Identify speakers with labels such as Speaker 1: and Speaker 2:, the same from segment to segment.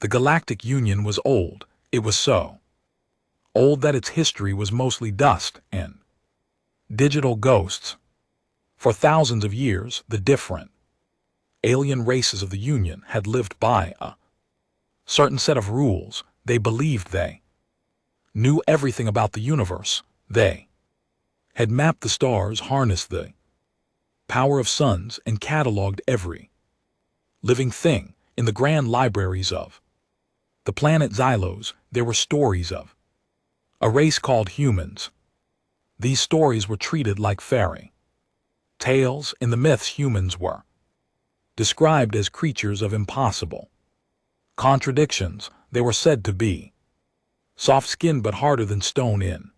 Speaker 1: The Galactic Union was old. It was so old that its history was mostly dust and digital ghosts. For thousands of years, the different alien races of the Union had lived by a certain set of rules. They believed they knew everything about the universe. They had mapped the stars, harnessed the power of suns, and cataloged every living thing in the grand libraries of the planet Xylos. There were stories of a race called humans. These stories were treated like fairy tales. In the myths, humans were described as creatures of impossible contradictions. They were said to be soft-skinned but harder than stone in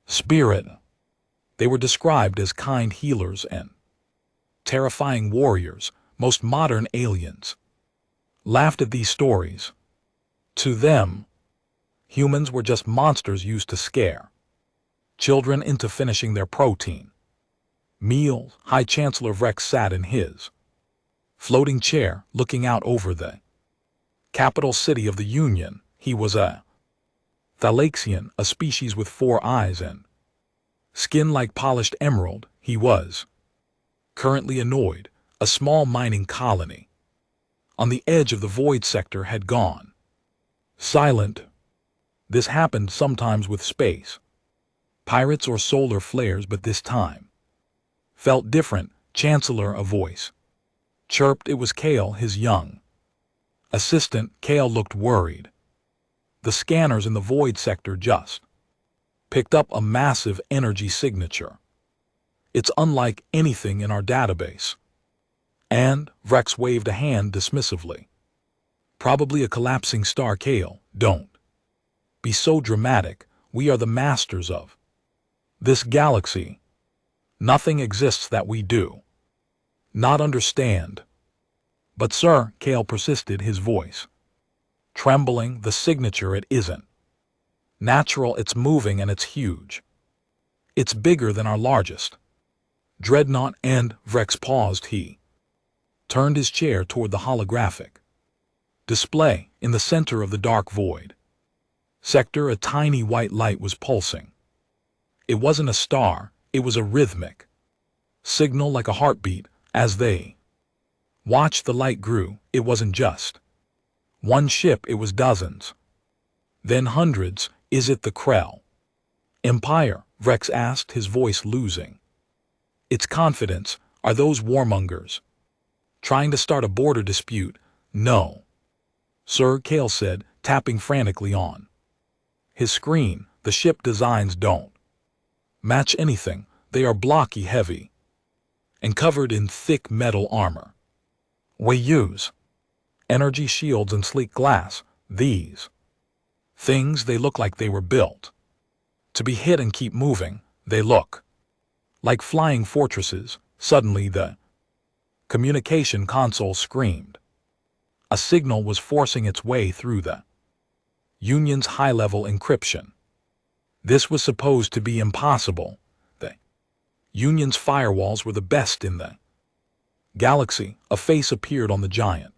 Speaker 1: spirit. They were described as kind healers and terrifying warriors. Most modern aliens laughed at these stories. To them, humans were just monsters used to scare children into finishing their protein meals. High Chancellor Vrex sat in his floating chair, looking out over the capital city of the Union. He was a Thalaxian, a species with 4 eyes and skin like polished emerald. He was currently annoyed. A small mining colony on the edge of the void sector had gone silent. This happened sometimes with space pirates or solar flares, but this time felt different. Chancellor, a voice chirped. It was Kale, his young assistant. Kale looked worried. The scanners in the void sector just picked up a massive energy signature. It's unlike anything in our database. And Vrex waved a hand dismissively. Probably a collapsing star. Kale, don't be so dramatic. We are the masters of this galaxy. Nothing exists that we do not understand. But sir, Kale persisted, his voice trembling, the signature, it isn't natural. It's moving and it's huge. It's bigger than our largest dreadnought. And Vrex paused. He turned his chair toward the holographic display in the center of the dark void sector. A tiny white light was pulsing. It wasn't a star, it was a rhythmic signal like a heartbeat. As they watched, the light grew. It wasn't just one ship, it was dozens, then hundreds. Is it the Krell Empire? Vrex asked, his voice losing its confidence. Are those warmongers trying to start a border dispute? No, sir, Kale said, tapping frantically on his screen. The ship designs don't match anything. They are blocky, heavy, and covered in thick metal armor. We use energy shields and sleek glass. These things, they look like they were built to be hit and keep moving. They look like flying fortresses. Suddenly the communication console screamed. A signal was forcing its way through the Union's high-level encryption. This was supposed to be impossible. The Union's firewalls were the best in the galaxy. A face appeared on the giant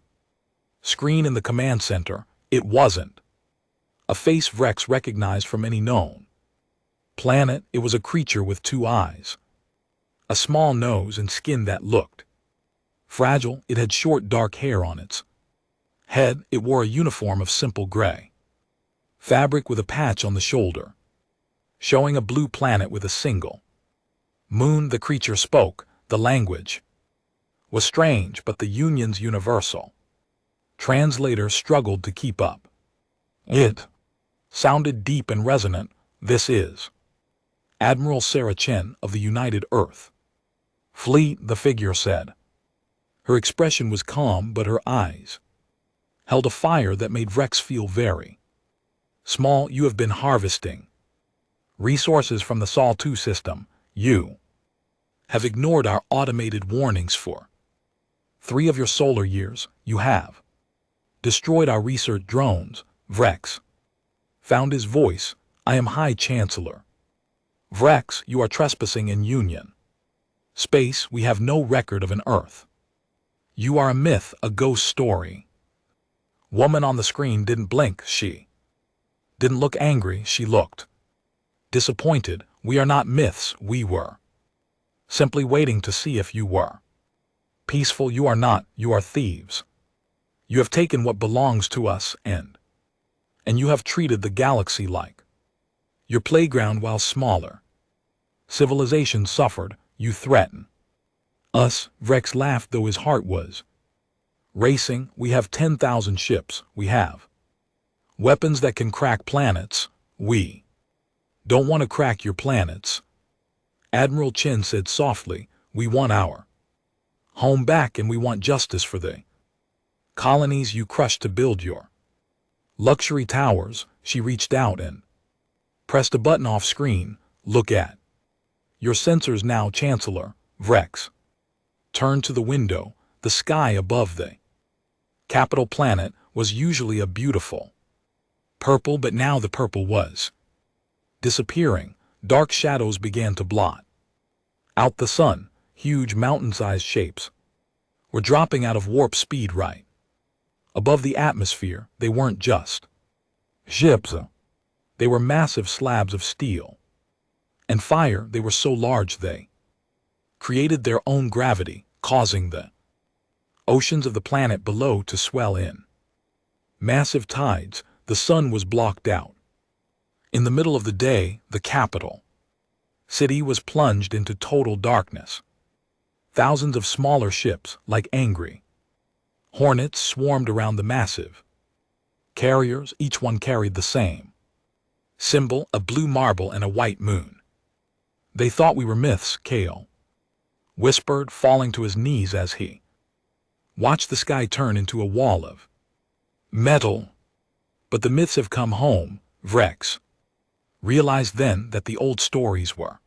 Speaker 1: screen in the command center. It wasn't a face Vrex recognized from any known planet. It was a creature with 2 eyes, a small nose, and skin that looked fragile. It had short dark hair on its head. It wore a uniform of simple gray fabric with a patch on the shoulder, showing a blue planet with a single moon. The creature spoke. The language was strange, but the Union's universal translator struggled to keep up. It sounded deep and resonant. This is Admiral Sarah Chen of the United Earth Fleet, the figure said. Her expression was calm, but her eyes held a fire that made Vrex feel very small. You have been harvesting resources from the Sol 2 system. You have ignored our automated warnings for 3 of your solar years. You have destroyed our research drones. Vrex found his voice. I am High Chancellor. Vrex, you are trespassing in Union space. We have no record of an Earth. You are a myth, a ghost story. Woman on the screen didn't blink, she didn't look angry, she looked disappointed. We are not myths, we were simply waiting to see if you were peaceful. You are not, you are thieves. You have taken what belongs to us and you have treated the galaxy like your playground while smaller. Civilization suffered, you threaten us. Rex laughed though his heart was racing. We have 10,000 ships, we have weapons that can crack planets. We don't want to crack your planets. Admiral Chin said softly, we want our home back and we want justice for the colonies you crushed to build your luxury towers. She reached out and pressed a button off screen. Look at your sensors now, Chancellor. Rex turned to the window. The sky above the capital planet was usually a beautiful purple, but now the purple was disappearing. Dark shadows began to blot out the sun. Huge mountain-sized shapes were dropping out of warp speed right above the atmosphere. They weren't just ships. They were massive slabs of steel and fire. They were so large they created their own gravity, causing the oceans of the planet below to swell in massive tides. The sun was blocked out. In the middle of the day, the capital city was plunged into total darkness. Thousands of smaller ships, like angry hornets, swarmed around the massive carriers. Each one carried the same symbol, a blue marble and a white moon. They thought we were myths, Kale whispered, falling to his knees as he watched the sky turn into a wall of metal. But the myths have come home. Rex realized then that the old stories were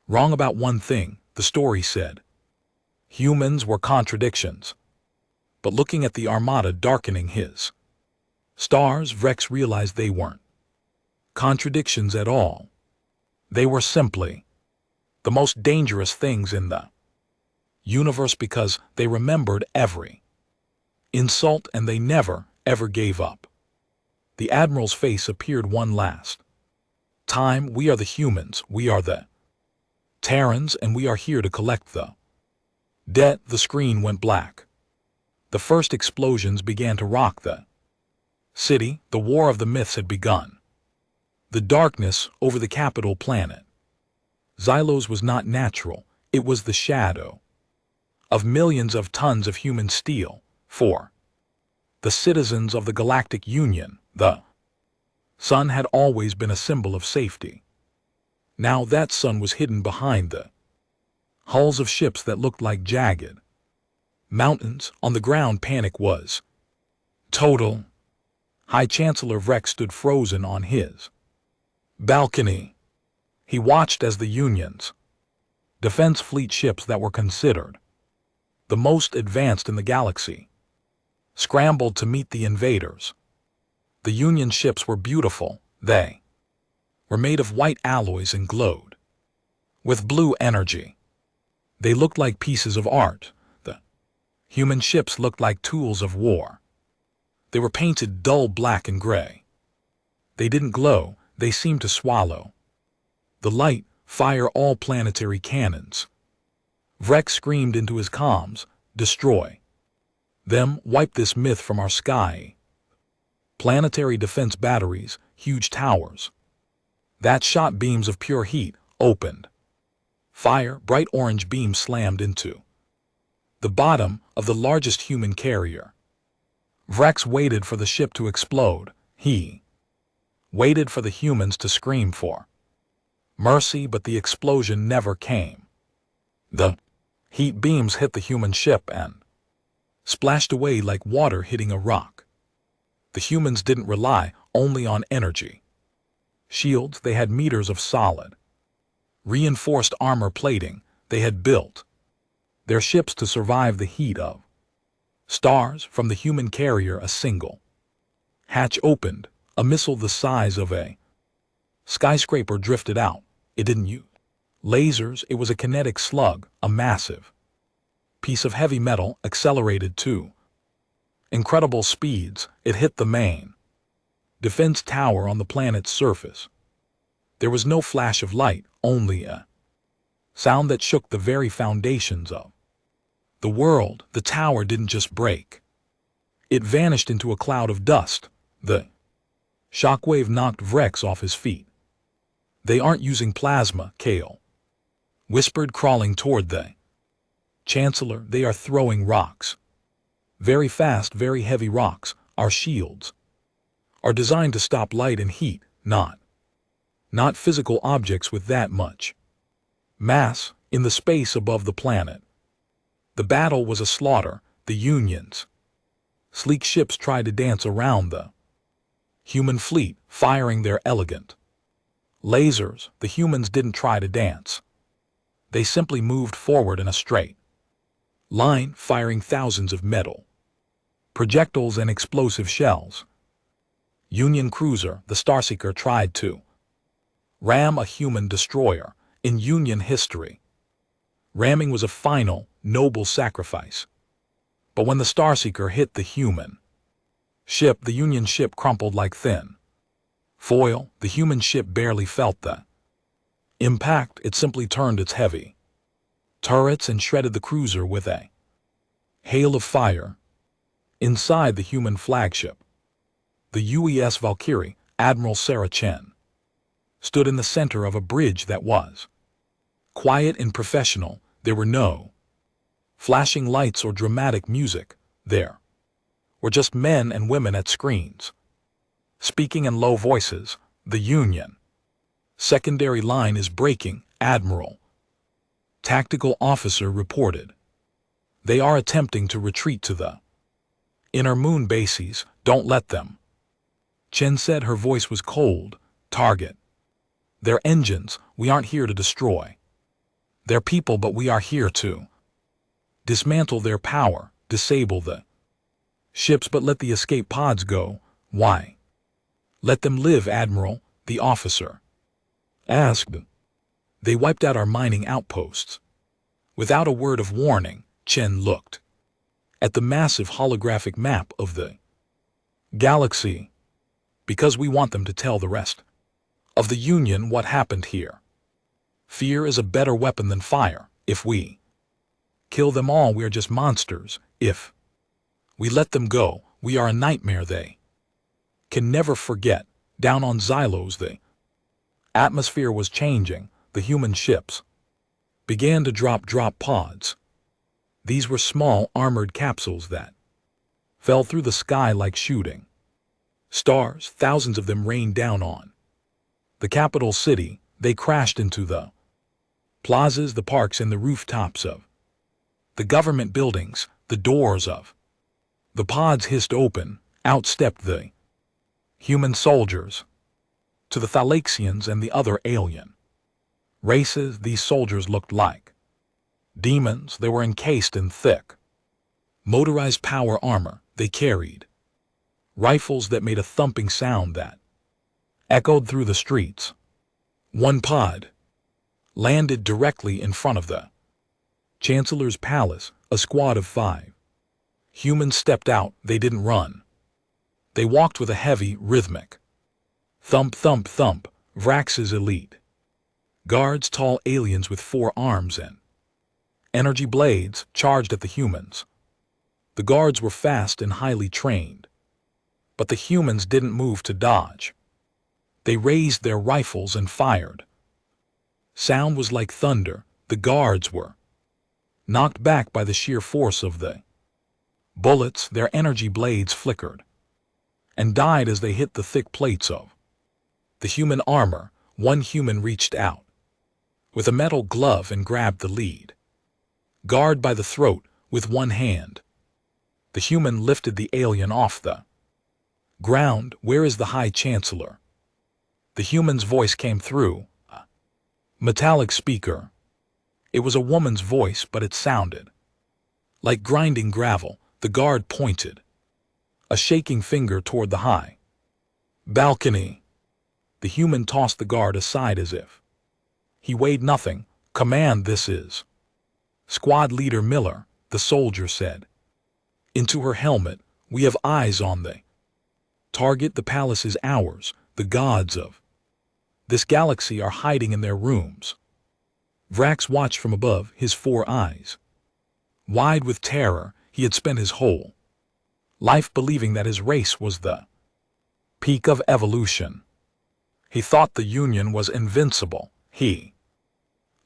Speaker 1: wrong about one thing. The story said humans were contradictions. But looking at the Armada darkening his stars, Rex realized they weren't contradictions at all. They were simply the most dangerous things in the universe, because they remembered every insult and they never, ever gave up. The Admiral's face appeared one last time. We are the humans, we are the Terrans, and we are here to collect the debt. The screen went black. The first explosions began to rock the city. The war of the myths had begun. The darkness over the capital planet Xylos was not natural. It was the shadow of millions of tons of human steel. For the citizens of the Galactic Union, the sun had always been a symbol of safety. Now that sun was hidden behind the hulls of ships that looked like jagged mountains. On the ground, panic was total. High Chancellor Rex stood frozen on his balcony. He watched as the Union's defense fleet, ships that were considered the most advanced in the galaxy, scrambled to meet the invaders. The Union ships were beautiful. They were made of white alloys and glowed with blue energy. They looked like pieces of art. The human ships looked like tools of war. They were painted dull black and gray. They didn't glow, they seemed to swallow the light. Fire all planetary cannons. Rex screamed into his comms, destroy them, wipe this myth from our sky. Planetary defense batteries, huge towers that shot beams of pure heat, opened fire. Bright orange beams slammed into the bottom of the largest human carrier. Rex waited for the ship to explode. He waited for the humans to scream for mercy, but the explosion never came. The heat beams hit the human ship and splashed away like water hitting a rock. The humans didn't rely only on energy shields. They had meters of solid, reinforced armor plating. They had built their ships to survive the heat of stars. From the human carrier, a single hatch opened. A missile the size of a skyscraper drifted out. It didn't use lasers. It was a kinetic slug, a massive piece of heavy metal accelerated to Incredible speeds, it hit the main defense tower on the planet's surface. There was no flash of light, only a sound that shook the very foundations of the world. The tower didn't just break. It vanished into a cloud of dust. The shockwave knocked Vrex off his feet. They aren't using plasma, Kale whispered, crawling toward the Chancellor. They are throwing rocks. Very fast, very heavy rocks. Our shields are designed to stop light and heat, not physical objects with that much mass in the space above the planet. The battle was a slaughter. The Union's sleek ships tried to dance around the human fleet, firing their elegant lasers. The humans didn't try to dance. They simply moved forward in a straight line, firing thousands of metal projectiles and explosive shells. Union cruiser, the Starseeker, tried to ram a human destroyer. In Union history, ramming was a final, noble sacrifice. But when the Starseeker hit the human ship, the Union ship crumpled like thin foil. The human ship barely felt the impact. It simply turned its heavy turrets and shredded the cruiser with a hail of fire. Inside the human flagship, the UES Valkyrie, Admiral Sarah Chen stood in the center of a bridge that was quiet and professional. There were no flashing lights or dramatic music. There were just men and women at screens, speaking in low voices. The Union secondary line is breaking, Admiral Tactical Officer reported. They are attempting to retreat to the inner moon bases. Don't let them, Chen said. Her voice was cold. Target their engines. We aren't here to destroy their people, but we are here to dismantle their power, disable the ships, but let the escape pods go. Why? Let them live, Admiral, the officer asked. They wiped out our mining outposts. Without a word of warning, Chen looked at the massive holographic map of the galaxy. Because we want them to tell the rest of the Union what happened here. Fear is a better weapon than fire. If we kill them all, we are just monsters. If we let them go, we are a nightmare they can never forget. Down on Xylos, the atmosphere was changing. The human ships began to drop pods. These were small armored capsules that fell through the sky like shooting stars. Thousands of them rained down on the capital city. They crashed into the plazas, the parks, and the rooftops of the government buildings. The doors of the pods hissed open. Out stepped the human soldiers. To the Thalaxians and the other alien races, these soldiers looked like demons. They were encased in thick, motorized power armor. They carried rifles that made a thumping sound that echoed through the streets. One pod landed directly in front of the Chancellor's palace. A squad of 5 humans stepped out. They didn't run. They walked with a heavy, rhythmic thump, thump, thump. Vrax's elite guards, tall aliens with 4 arms and energy blades, charged at the humans. The guards were fast and highly trained, but the humans didn't move to dodge. They raised their rifles and fired. Sound was like thunder. The guards were knocked back by the sheer force of the bullets. Their energy blades flickered and died as they hit the thick plates of the human armor. One human reached out with a metal glove and grabbed the lead guard by the throat with one hand. The human lifted the alien off the ground. Where is the High Chancellor? The human's voice came through a metallic speaker. It was a woman's voice, but it sounded like grinding gravel. The guard pointed a shaking finger toward the high balcony. The human tossed the guard aside as if he weighed nothing. Command, this is Squad Leader Miller, the soldier said. Into her helmet, We have eyes on the target. The palace is ours. The gods of this galaxy are hiding in their rooms. Vrax watched from above, his 4 eyes wide with terror. He had spent his whole life believing that his race was the peak of evolution. He thought the Union was invincible. He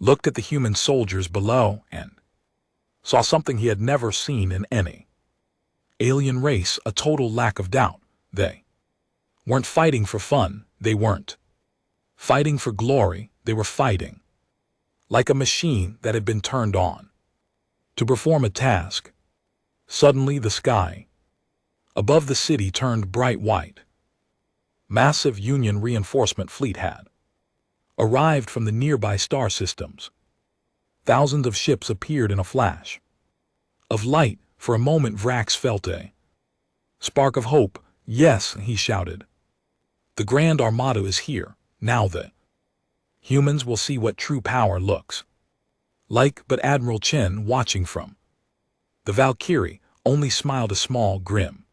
Speaker 1: looked at the human soldiers below and saw something he had never seen in any alien race, a total lack of doubt. They weren't fighting for fun. They weren't fighting for glory. They were fighting like a machine that had been turned on to perform a task. Suddenly the sky above the city turned bright white. Massive Union reinforcement fleet had arrived from the nearby star systems. Thousands of ships appeared in a flash of light. For a moment Vrax felt a spark of hope. Yes, he shouted. The Grand Armada is here. Now the humans will see what true power looks like. But Admiral Chen, watching from the Valkyrie, only smiled a small, grim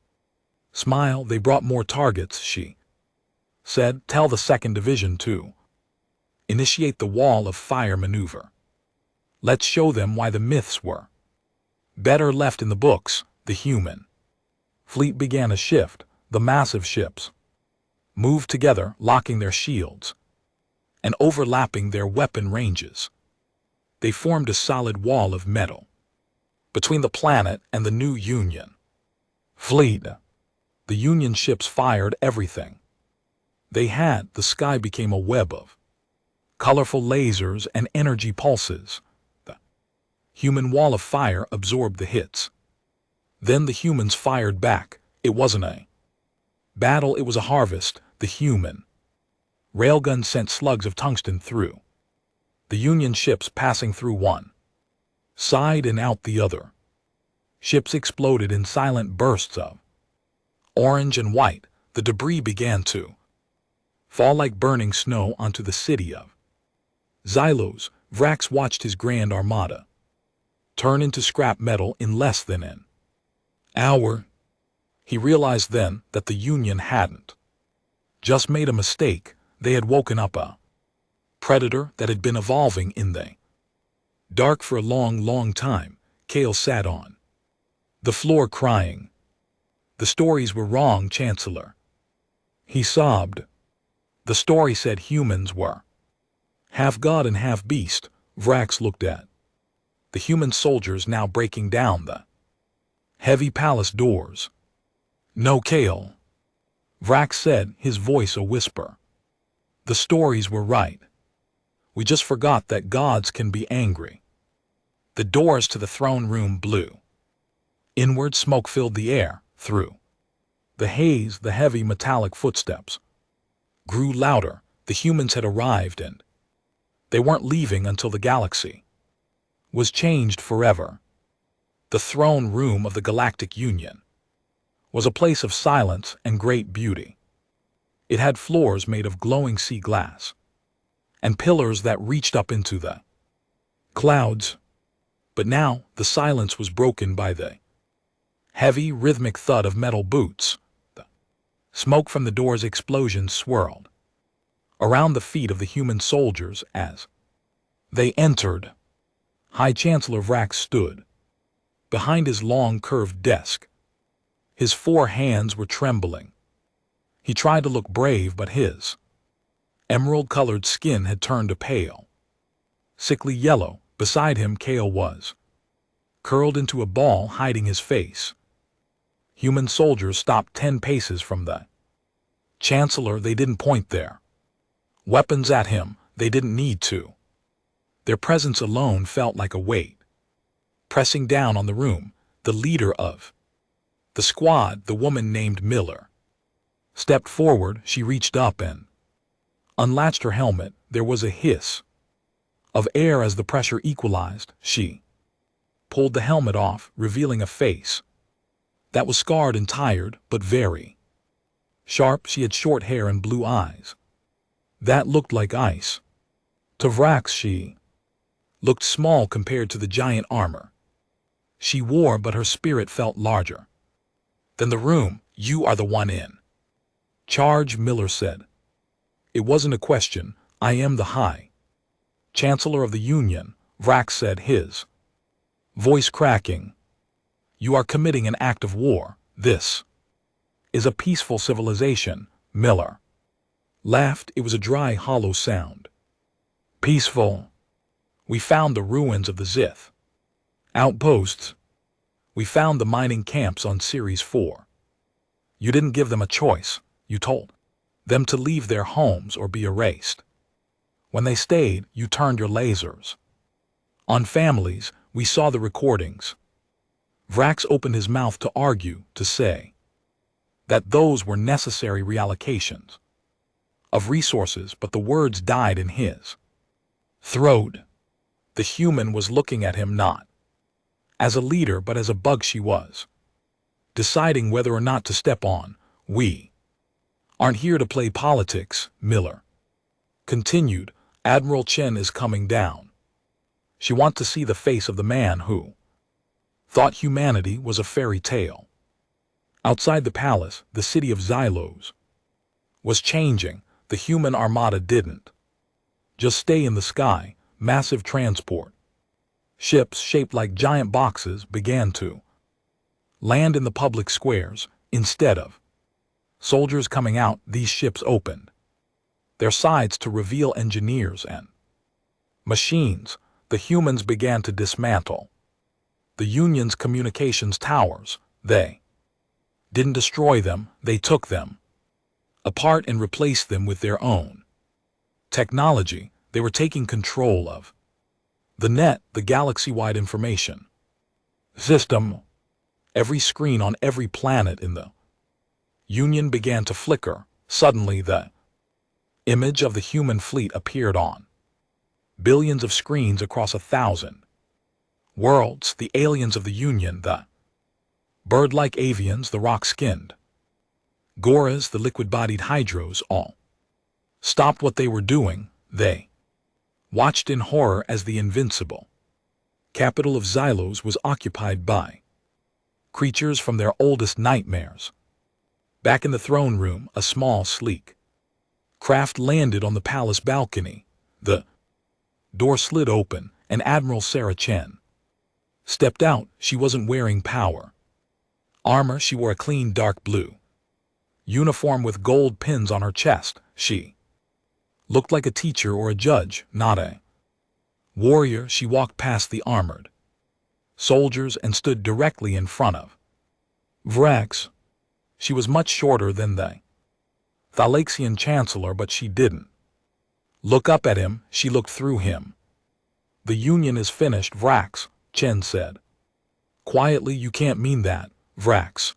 Speaker 1: smile. They brought more targets, she said. Tell the 2nd Division to initiate the wall of fire maneuver. Let's show them why the myths were better left in the books. The human fleet began a shift. The massive ships moved together, locking their shields and overlapping their weapon ranges. They formed a solid wall of metal between the planet and the new Union fleet. The Union ships fired everything they had. The sky became a web of colorful lasers and energy pulses. The human wall of fire absorbed the hits. Then the humans fired back. It wasn't a battle, it was a harvest. The human railgun sent slugs of tungsten through the Union ships, passing through one side and out the other. Ships exploded in silent bursts of orange and white. The debris began to fall like burning snow onto the city of Xylos. Vrax watched his Grand Armada turn into scrap metal in less than an hour. He realized then that the Union hadn't just made a mistake. They had woken up a predator that had been evolving in the dark for a long time. Kale sat on the floor crying. The stories were wrong, Chancellor. He sobbed. The story said humans were half god and half beast. Vrax looked at the human soldiers now breaking down the heavy palace doors. No, Kale, Vrax said, his voice a whisper. The stories were right. We just forgot that gods can be angry. The doors to the throne room blew. Inward smoke filled the air. Through the haze, the heavy metallic footsteps grew louder. The humans had arrived and they weren't leaving until the galaxy was changed forever. The throne room of the Galactic Union was a place of silence and great beauty. It had floors made of glowing sea glass and pillars that reached up into the clouds. But now the silence was broken by the heavy, rhythmic thud of metal boots. The smoke from the door's explosion swirled around the feet of the human soldiers as they entered. High Chancellor Vrax stood behind his long, curved desk. His 4 hands were trembling. He tried to look brave, but his emerald-colored skin had turned a pale, sickly yellow. Beside him, Kale was curled into a ball, hiding his face. Human soldiers stopped 10 paces from the Chancellor. They didn't point their weapons at him. They didn't need to. Their presence alone felt like a weight pressing down on the room. The leader of the squad, the woman named Miller, stepped forward. She reached up and unlatched her helmet. There was a hiss of air as the pressure equalized. She pulled the helmet off, revealing a face that was scarred and tired, but very sharp. She had short hair and blue eyes that looked like ice. To Vrax, she looked small compared to the giant armor she wore, but her spirit felt larger. Then the room, you are the one in charge, Miller said. It wasn't a question. I am the High Chancellor of the Union, Vrax said, his voice cracking. You are committing an act of war. This is a peaceful civilization, Miller laughed. It was a dry, hollow sound. Peaceful. We found the ruins of the Zith outposts. We found the mining camps on Series 4. You didn't give them a choice. You told them to leave their homes or be erased. When they stayed, you turned your lasers on families. We saw the recordings. Vrax opened his mouth to argue, to say that those were necessary reallocations of resources, but the words died in his throat. The human was looking at him not as a leader but as a bug she was deciding whether or not to step on. We aren't here to play politics, Miller continued. Admiral Chen is coming down. She wants to see the face of the man who thought humanity was a fairy tale. Outside the palace, the city of Xylos was changing. The human armada didn't just stay in the sky. Massive transport ships shaped like giant boxes began to land in the public squares. Instead of soldiers coming out, these ships opened their sides to reveal engineers and machines. The humans began to dismantle the Union's communications towers. They didn't destroy them, they took them apart and replaced them with their own technology. They were taking control of the net, the galaxy-wide information system. Every screen on every planet in the Union began to flicker. Suddenly the image of the human fleet appeared on billions of screens across 1,000 worlds. The aliens of the Union, the bird-like avians, the rock-skinned Goras, the liquid-bodied hydros, all stopped what they were doing. They watched in horror as the invincible capital of Xylos was occupied by creatures from their oldest nightmares. Back in the throne room, a small, sleek craft landed on the palace balcony. The door slid open, and Admiral Sarah Chen stepped out. She wasn't wearing power armor. She wore a clean dark blue uniform with gold pins on her chest. She looked like a teacher or a judge, not a warrior. She walked past the armored soldiers and stood directly in front of Vrax. She was much shorter than the Thalaxian Chancellor, but she didn't look up at him. She looked through him. The Union is finished, Vrax, Chen said quietly. You can't mean that, Vrax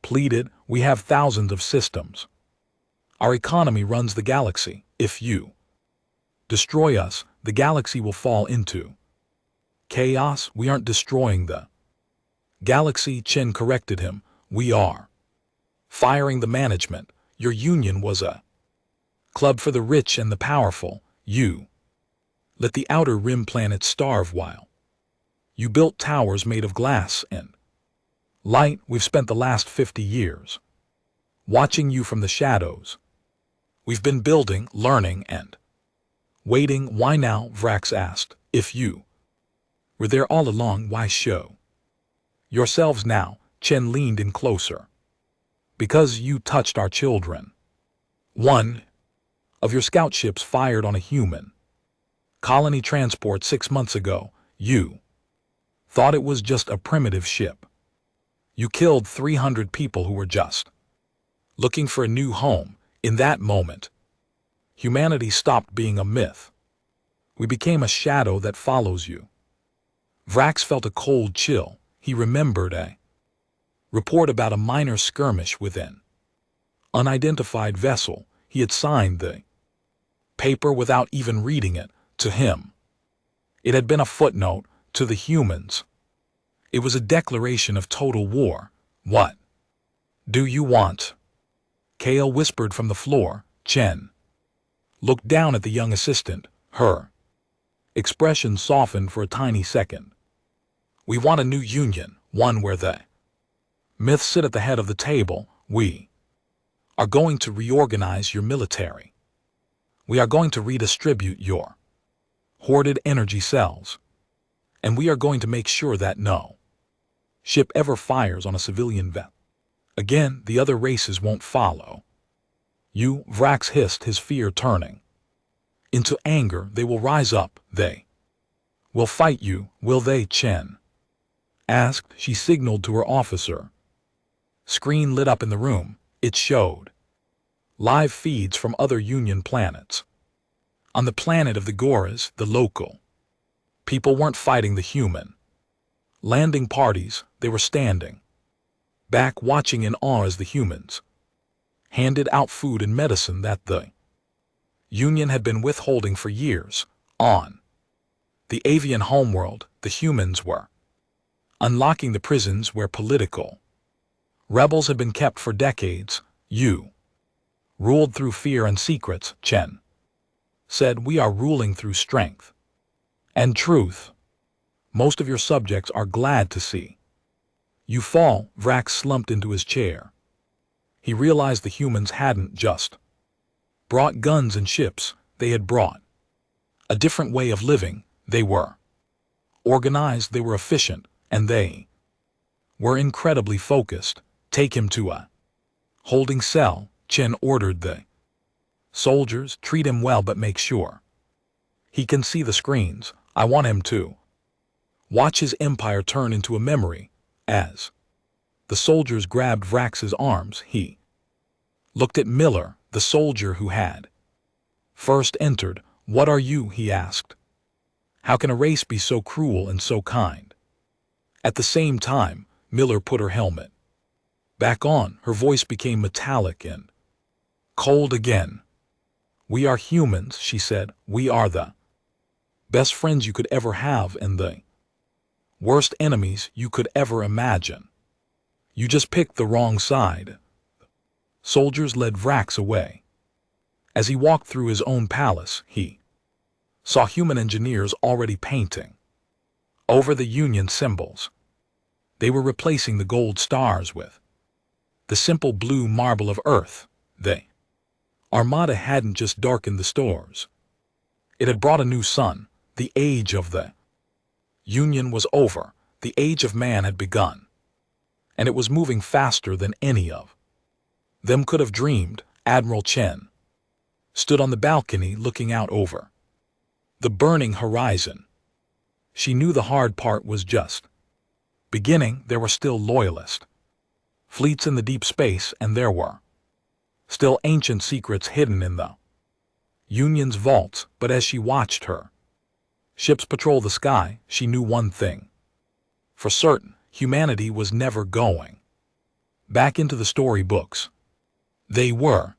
Speaker 1: pleaded. We have thousands of systems. Our economy runs the galaxy. If you destroy us, the galaxy will fall into chaos. We aren't destroying the galaxy, Chen corrected him. We are firing the management. Your Union was a club for the rich and the powerful. You let the outer rim planets starve while you built towers made of glass and light. We've spent the last 50 years watching you from the shadows. We've been building, learning, and waiting. Why now? Vrax asked. If you were there all along, why show yourselves now? Chen leaned in closer. Because you touched our children. One of your scout ships fired on a human colony transport 6 months ago. You thought it was just a primitive ship. You killed 300 people who were just looking for a new home. In that moment, humanity stopped being a myth. We became a shadow that follows you. Vrax felt a cold chill. He remembered a report about a minor skirmish with an unidentified vessel. He had signed the paper without even reading it. To him, it had been a footnote. To the humans, it was a declaration of total war. What do you want? Kale whispered from the floor. Chen looked down at the young assistant. Her expression softened for a tiny second. We want a new union, one where the Myths sit at the head of the table. We are going to reorganize your military. We are going to redistribute your hoarded energy cells. And we are going to make sure that no ship ever fires on a civilian vet. Again, the other races won't follow. You, Vrax hissed, his fear turning into anger. They will rise up. They will fight you, will they? Chen asked. She signaled to her officer. Screen lit up in the room. It showed live feeds from other Union planets. On the planet of the Goras, the local people weren't fighting the human landing parties. They were standing back, watching in awe as the humans handed out food and medicine that the Union had been withholding for years. On the avian homeworld, the humans were unlocking the prisons where political rebels had been kept for decades. You ruled through fear and secrets, Chen said. We are ruling through strength and truth. Most of your subjects are glad to see you fall. Vrax slumped into his chair. He realized the humans hadn't just brought guns and ships, they had brought a different way of living. They were organized, they were efficient, and they were incredibly focused. Take him to a holding cell, Chen ordered the soldiers. Treat him well, but make sure he can see the screens. I want him to watch his empire turn into a memory. As the soldiers grabbed Vrax's arms, he looked at Miller, the soldier who had first entered. What are you? He asked. How can a race be so cruel and so kind? At the same time, Miller put her helmet back on. Her voice became metallic and cold again. We are humans, she said. We are the best friends you could ever have and the worst enemies you could ever imagine. You just picked the wrong side. Soldiers led Vrax away. As he walked through his own palace, he saw human engineers already painting over the Union symbols. They were replacing the gold stars with the simple blue marble of Earth. The Armada hadn't just darkened the stores. It had brought a new sun. The age of the Union was over. The age of man had begun. And it was moving faster than any of them could have dreamed. Admiral Chen stood on the balcony looking out over the burning horizon. She knew the hard part was just beginning. There were still loyalist fleets in the deep space, and there were still ancient secrets hidden in the Union's vaults. But as she watched her ships patrol the sky, she knew one thing for certain: humanity was never going back into the storybooks. They were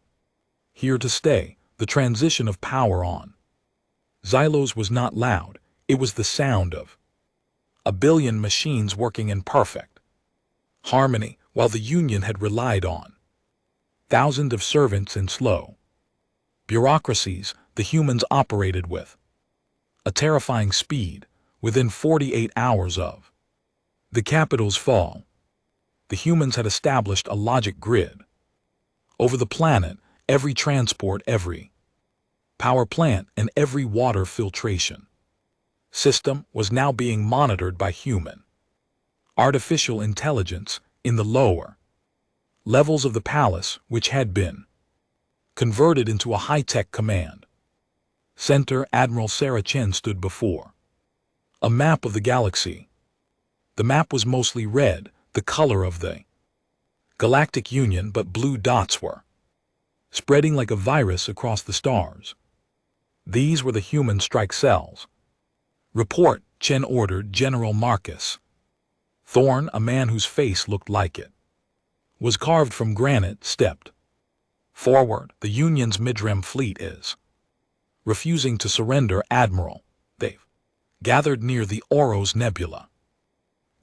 Speaker 1: here to stay. The transition of power on Xylos was not loud. It was the sound of a billion machines working in perfect harmony, while the Union had relied on thousands of servants and slow bureaucracies. The humans operated with a terrifying speed. Within 48 hours of the capital's fall, the humans had established a logic grid over the planet. Every transport, every power plant, and every water filtration system was now being monitored by human artificial intelligence. In the lower levels of the palace, which had been converted into a high-tech command center, Admiral Sarah Chen stood before a map of the galaxy. The map was mostly red, the color of the Galactic Union, but blue dots were spreading like a virus across the stars. These were the human strike cells. Report, Chen ordered. General Marcus Thorne, a man whose face looked like it was carved from granite, stepped forward. The Union's Midrem fleet is refusing to surrender, Admiral. They've gathered near the Oros Nebula.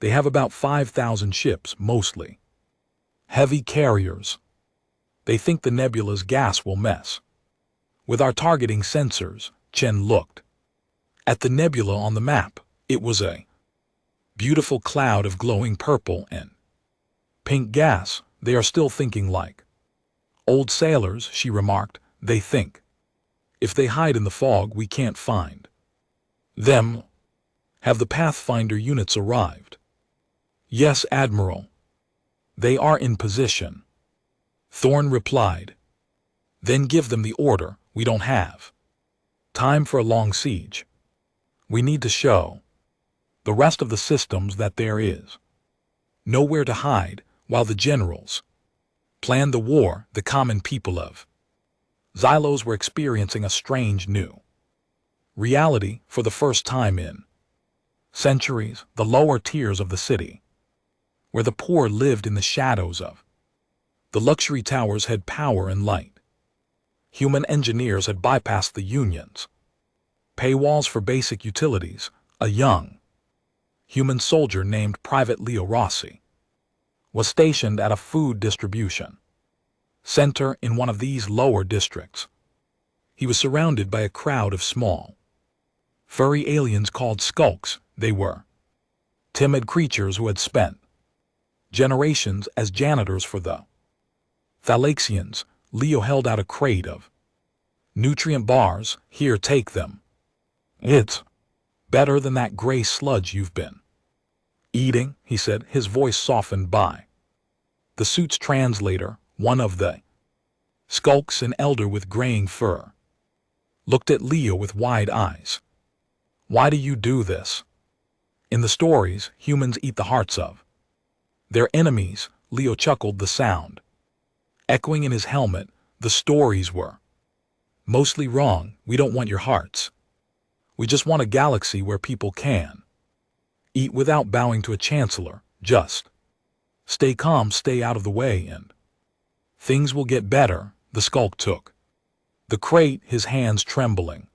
Speaker 1: They have about 5,000 ships, mostly heavy carriers. They think the nebula's gas will mess with our targeting sensors. Chen looked at the nebula on the map. It was a beautiful cloud of glowing purple and Pink gas, they are still thinking like old sailors, she remarked. They think if they hide in the fog, we can't find them. Have the Pathfinder units arrived? Yes, Admiral. They are in position. Thorne replied. Then give them the order. We don't have time for a long siege. We need to show the rest of the systems that there is nowhere to hide while the generals plan the war. The common people of Xylos were experiencing a strange new reality for the first time in centuries. The lower tiers of the city, where the poor lived in the shadows of the luxury towers, had power and light. Human engineers had bypassed the unions' paywalls for basic utilities. A young human soldier named Private Leo Rossi was stationed at a food distribution center in one of these lower districts. He was surrounded by a crowd of small, furry aliens called skulks. They were timid creatures who had spent generations as janitors for the Thalaxians. Leo held out a crate of nutrient bars. Here, take them. It's better than that gray sludge you've been eating, he said, his voice softened by the suit's translator. One of the skulks, an elder with graying fur, looked at Leo with wide eyes. Why do you do this? In the stories, humans eat the hearts of their enemies. Leo chuckled, the sound echoing in his helmet. The stories were mostly wrong. We don't want your hearts. We just want a galaxy where people can eat without bowing to a chancellor. Just stay calm, stay out of the way, and things will get better. The skulk took the crate, his hands trembling.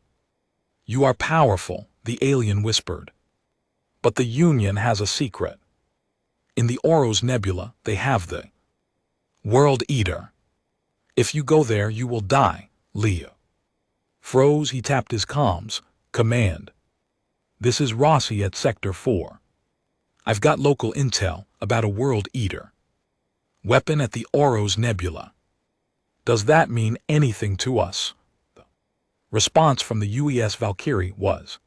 Speaker 1: You are powerful, the alien whispered. But the Union has a secret. In the Oros Nebula, they have the World Eater. If you go there, you will die. Leo froze. He tapped his comms. Command. This is Rossi at Sector 4. I've got local intel about a World Eater weapon at the Oros Nebula. Does that mean anything to us? The response from the UES Valkyrie was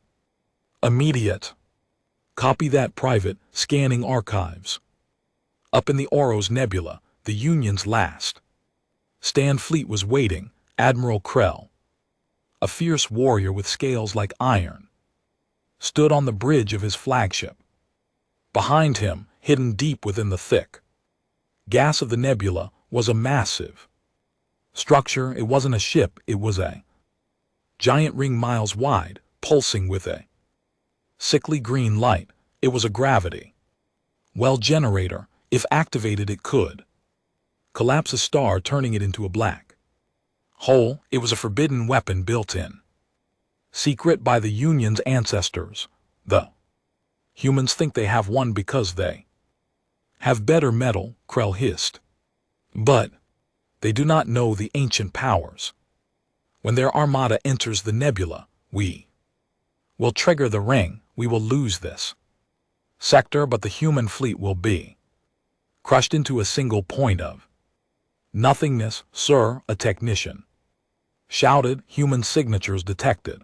Speaker 1: immediate. Copy that, Private. Scanning archives. Up in the Oros Nebula, the Union's last stand fleet was waiting. Admiral Krell, a fierce warrior with scales like iron, stood on the bridge of his flagship. Behind him, hidden deep within the thick gas of the nebula, was a massive structure. It wasn't a ship, it was a giant ring miles wide, pulsing with a sickly green light. It was a gravity well generator. If activated, it could collapse a star, turning it into a black hole. It was a forbidden weapon built in secret by the Union's ancestors. The humans think they have one because they have better metal, Krell hissed. But they do not know the ancient powers. When their armada enters the nebula, we will trigger the ring. We will lose this sector, but the human fleet will be crushed into a single point of nothingness. Sir, a technician shouted. Human signatures detected.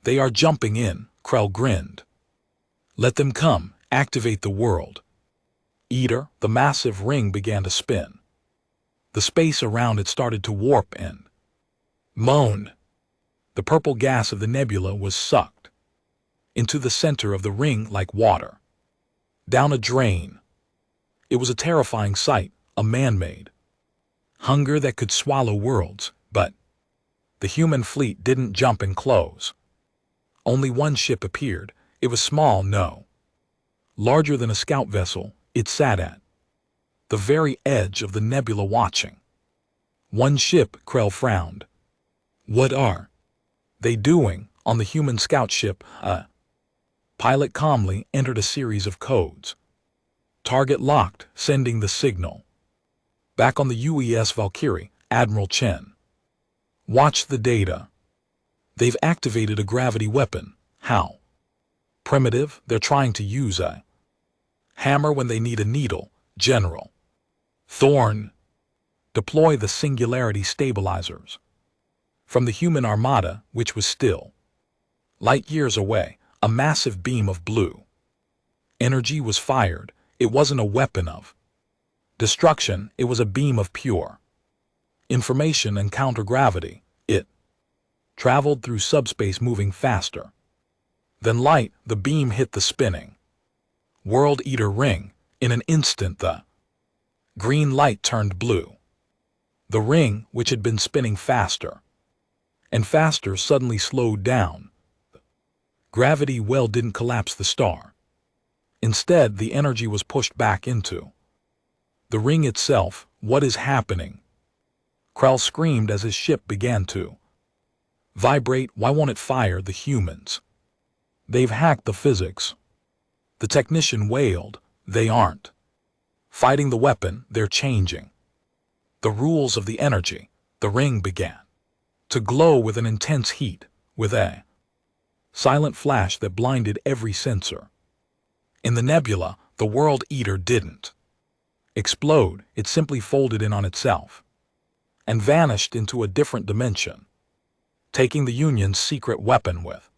Speaker 1: They are jumping in, Krell grinned. Let them come. Activate the World Eater. The massive ring began to spin. The space around it started to warp and moan. The purple gas of the nebula was sucked into the center of the ring like water down a drain. It was a terrifying sight, a man-made hunger that could swallow worlds. But the human fleet didn't jump and close. Only one ship appeared. It was small, no larger than a scout vessel. It sat at the very edge of the nebula watching. One ship, Krell frowned. What are they doing on the human scout ship? A pilot calmly entered a series of codes. Target locked, sending the signal. Back on the UES Valkyrie, Admiral Chen watched the data. They've activated a gravity weapon. How primitive. They're trying to use a hammer when they need a needle, General. Thorn, deploy the singularity stabilizers. From the human armada, which was still light years away, a massive beam of blue energy was fired. It wasn't a weapon of destruction, it was a beam of pure information and countergravity. It traveled through subspace, moving faster than light. The beam hit the spinning World Eater ring. In an instant, the green light turned blue. The ring, which had been spinning faster and faster, suddenly slowed down. Gravity well didn't collapse the star. Instead, the energy was pushed back into the ring itself. What is happening? Krell screamed as his ship began to vibrate. Why won't it fire? The humans, they've hacked the physics. The technician wailed. They aren't fighting the weapon, they're changing the rules of the energy. The ring began to glow with an intense heat, with a silent flash that blinded every sensor. In the nebula, the World Eater didn't explode, it simply folded in on itself and vanished into a different dimension, taking the Union's secret weapon with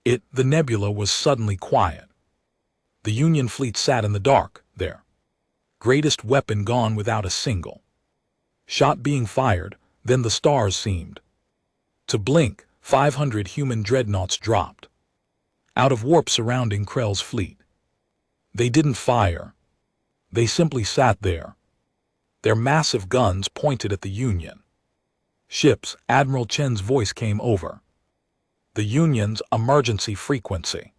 Speaker 1: it. The nebula was suddenly quiet. The Union fleet sat in the dark, their greatest weapon gone without a single shot being fired. Then the stars seemed to blink. 500 human dreadnoughts dropped out of warp surrounding Krell's fleet. They didn't fire. They simply sat there, their massive guns pointed at the Union ships. Admiral Chen's voice came over the Union's emergency frequency.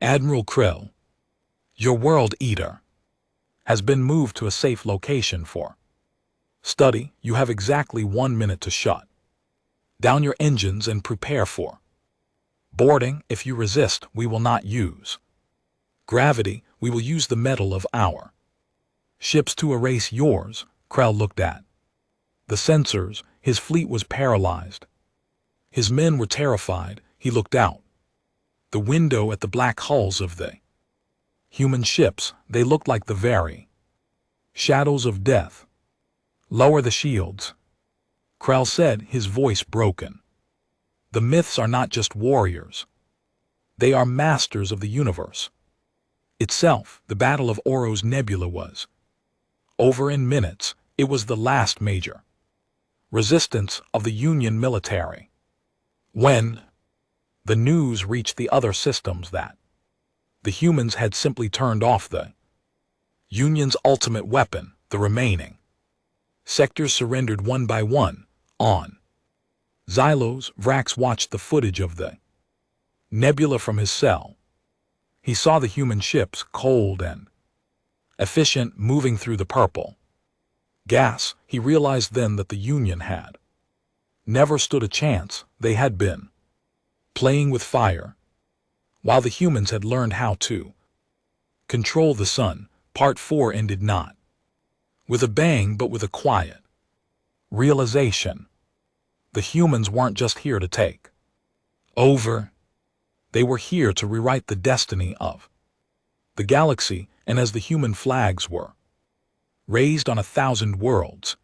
Speaker 1: Admiral Krell, your World Eater has been moved to a safe location for study. You have exactly 1 minute to shut down your engines and prepare for boarding. If you resist, we will not use gravity. We will use the metal of our ships to erase yours. Krell looked at the sensors. His fleet was paralyzed. His men were terrified. He looked out the window at the black hulls of the human ships. They looked like the very shadows of death. Lower the shields, Krell said, his voice broken. The myths are not just warriors. They are masters of the universe itself. The Battle of Oro's Nebula was over in minutes. It was the last major resistance of the Union military. When the news reached the other systems that the humans had simply turned off the Union's ultimate weapon, the remaining sectors surrendered one by one. On Xylos, Vrax watched the footage of the nebula from his cell. He saw the human ships, cold and efficient, moving through the purple gas. He realized then that the Union had never stood a chance. They had been playing with fire, while the humans had learned how to control the sun. Part 4 ended not with a bang, but with a quiet realization. The humans weren't just here to take over. They were here to rewrite the destiny of the galaxy. And as the human flags were raised on 1,000 worlds,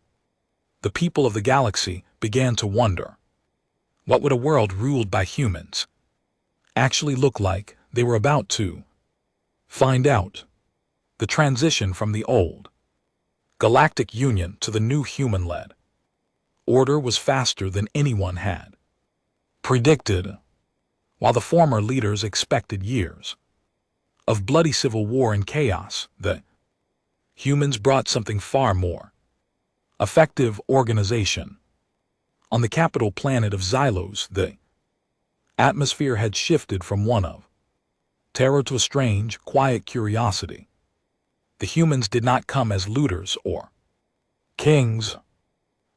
Speaker 1: the people of the galaxy began to wonder, what would a world ruled by humans actually look like? They were about to find out. The transition from the old Galactic Union to the new human-led order was faster than anyone had predicted. While the former leaders expected years of bloody civil war and chaos, the humans brought something far more effective: organization. On the capital planet of Xylos, the atmosphere had shifted from one of terror to a strange, quiet curiosity. The humans did not come as looters or kings.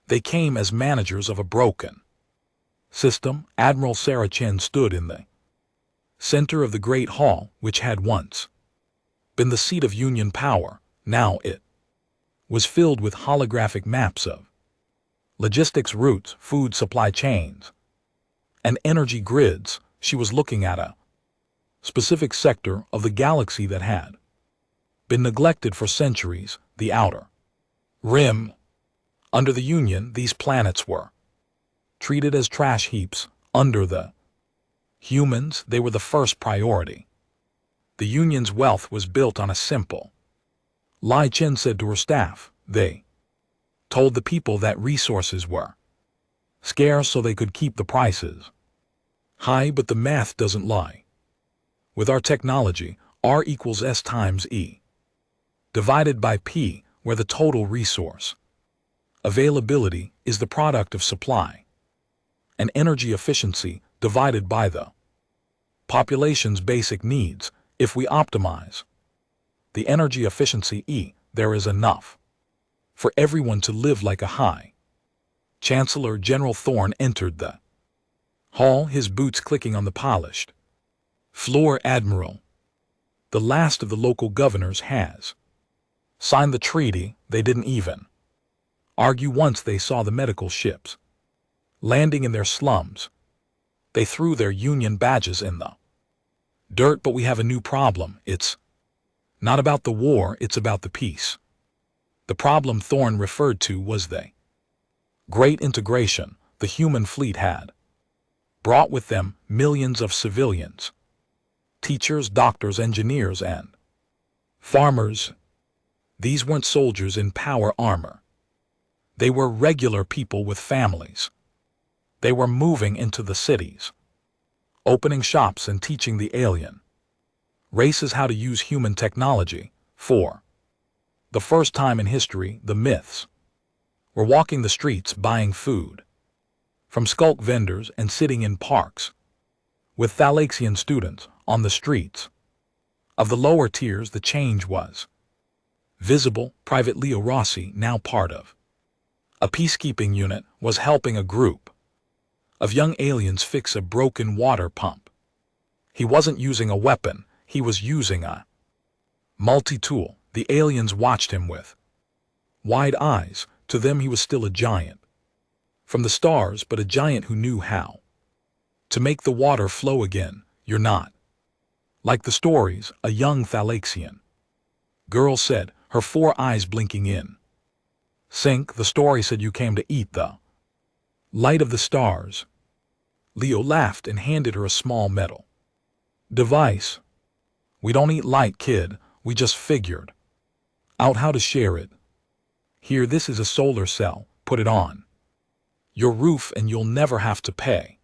Speaker 1: They came as managers of a broken system. Admiral Sarah Chen stood in the center of the great hall, which had once been the seat of Union power. Now it was filled with holographic maps of logistics routes, food supply chains, and energy grids. She was looking at a specific sector of the galaxy that had been neglected for centuries, the outer Rim. Under the Union, these planets were treated as trash heaps. Under the humans, they were the first priority. The Union's wealth was built on a simple lie. Chen said to her staff. They told the people that resources were scarce so they could keep the prices high, but the math doesn't lie. With our technology, R equals S times E divided by P, where the total resource availability is the product of supply and energy efficiency divided by the population's basic needs. If we optimize the energy efficiency E, there is enough for everyone to live like a high. Chancellor General Thorne entered the hall, his boots clicking on the polished floor. Admiral, the last of the local governors has signed the treaty. They didn't even argue once they saw the medical ships landing in their slums. They threw their Union badges in the dirt. But we have a new problem. It's not about the war, it's about the peace. The problem Thorne referred to was the great integration. The human fleet had brought with them millions of civilians, teachers, doctors, engineers, and farmers. These weren't soldiers in power armor. They were regular people with families. They were moving into the cities, opening shops and teaching the alien races how to use human technology. For the first time in history, the myths were walking the streets buying food from skulk vendors and sitting in parks with Thalaxian students. On the streets of the lower tiers, the change was visible. Private Leo Rossi, now part of a peacekeeping unit, was helping a group of young aliens fix a broken water pump. He wasn't using a weapon, he was using a multi-tool. The aliens watched him with wide eyes. To them he was still a giant from the stars, but a giant who knew how to make the water flow again. You're not like the stories, a young Thalaxian girl said, her 4 eyes blinking in sync. The story said you came to eat the light of the stars. Leo laughed and handed her a small metal device. We don't eat light, kid. We just figured out how to share it. Here, this is a solar cell. Put it on your roof and you'll never have to pay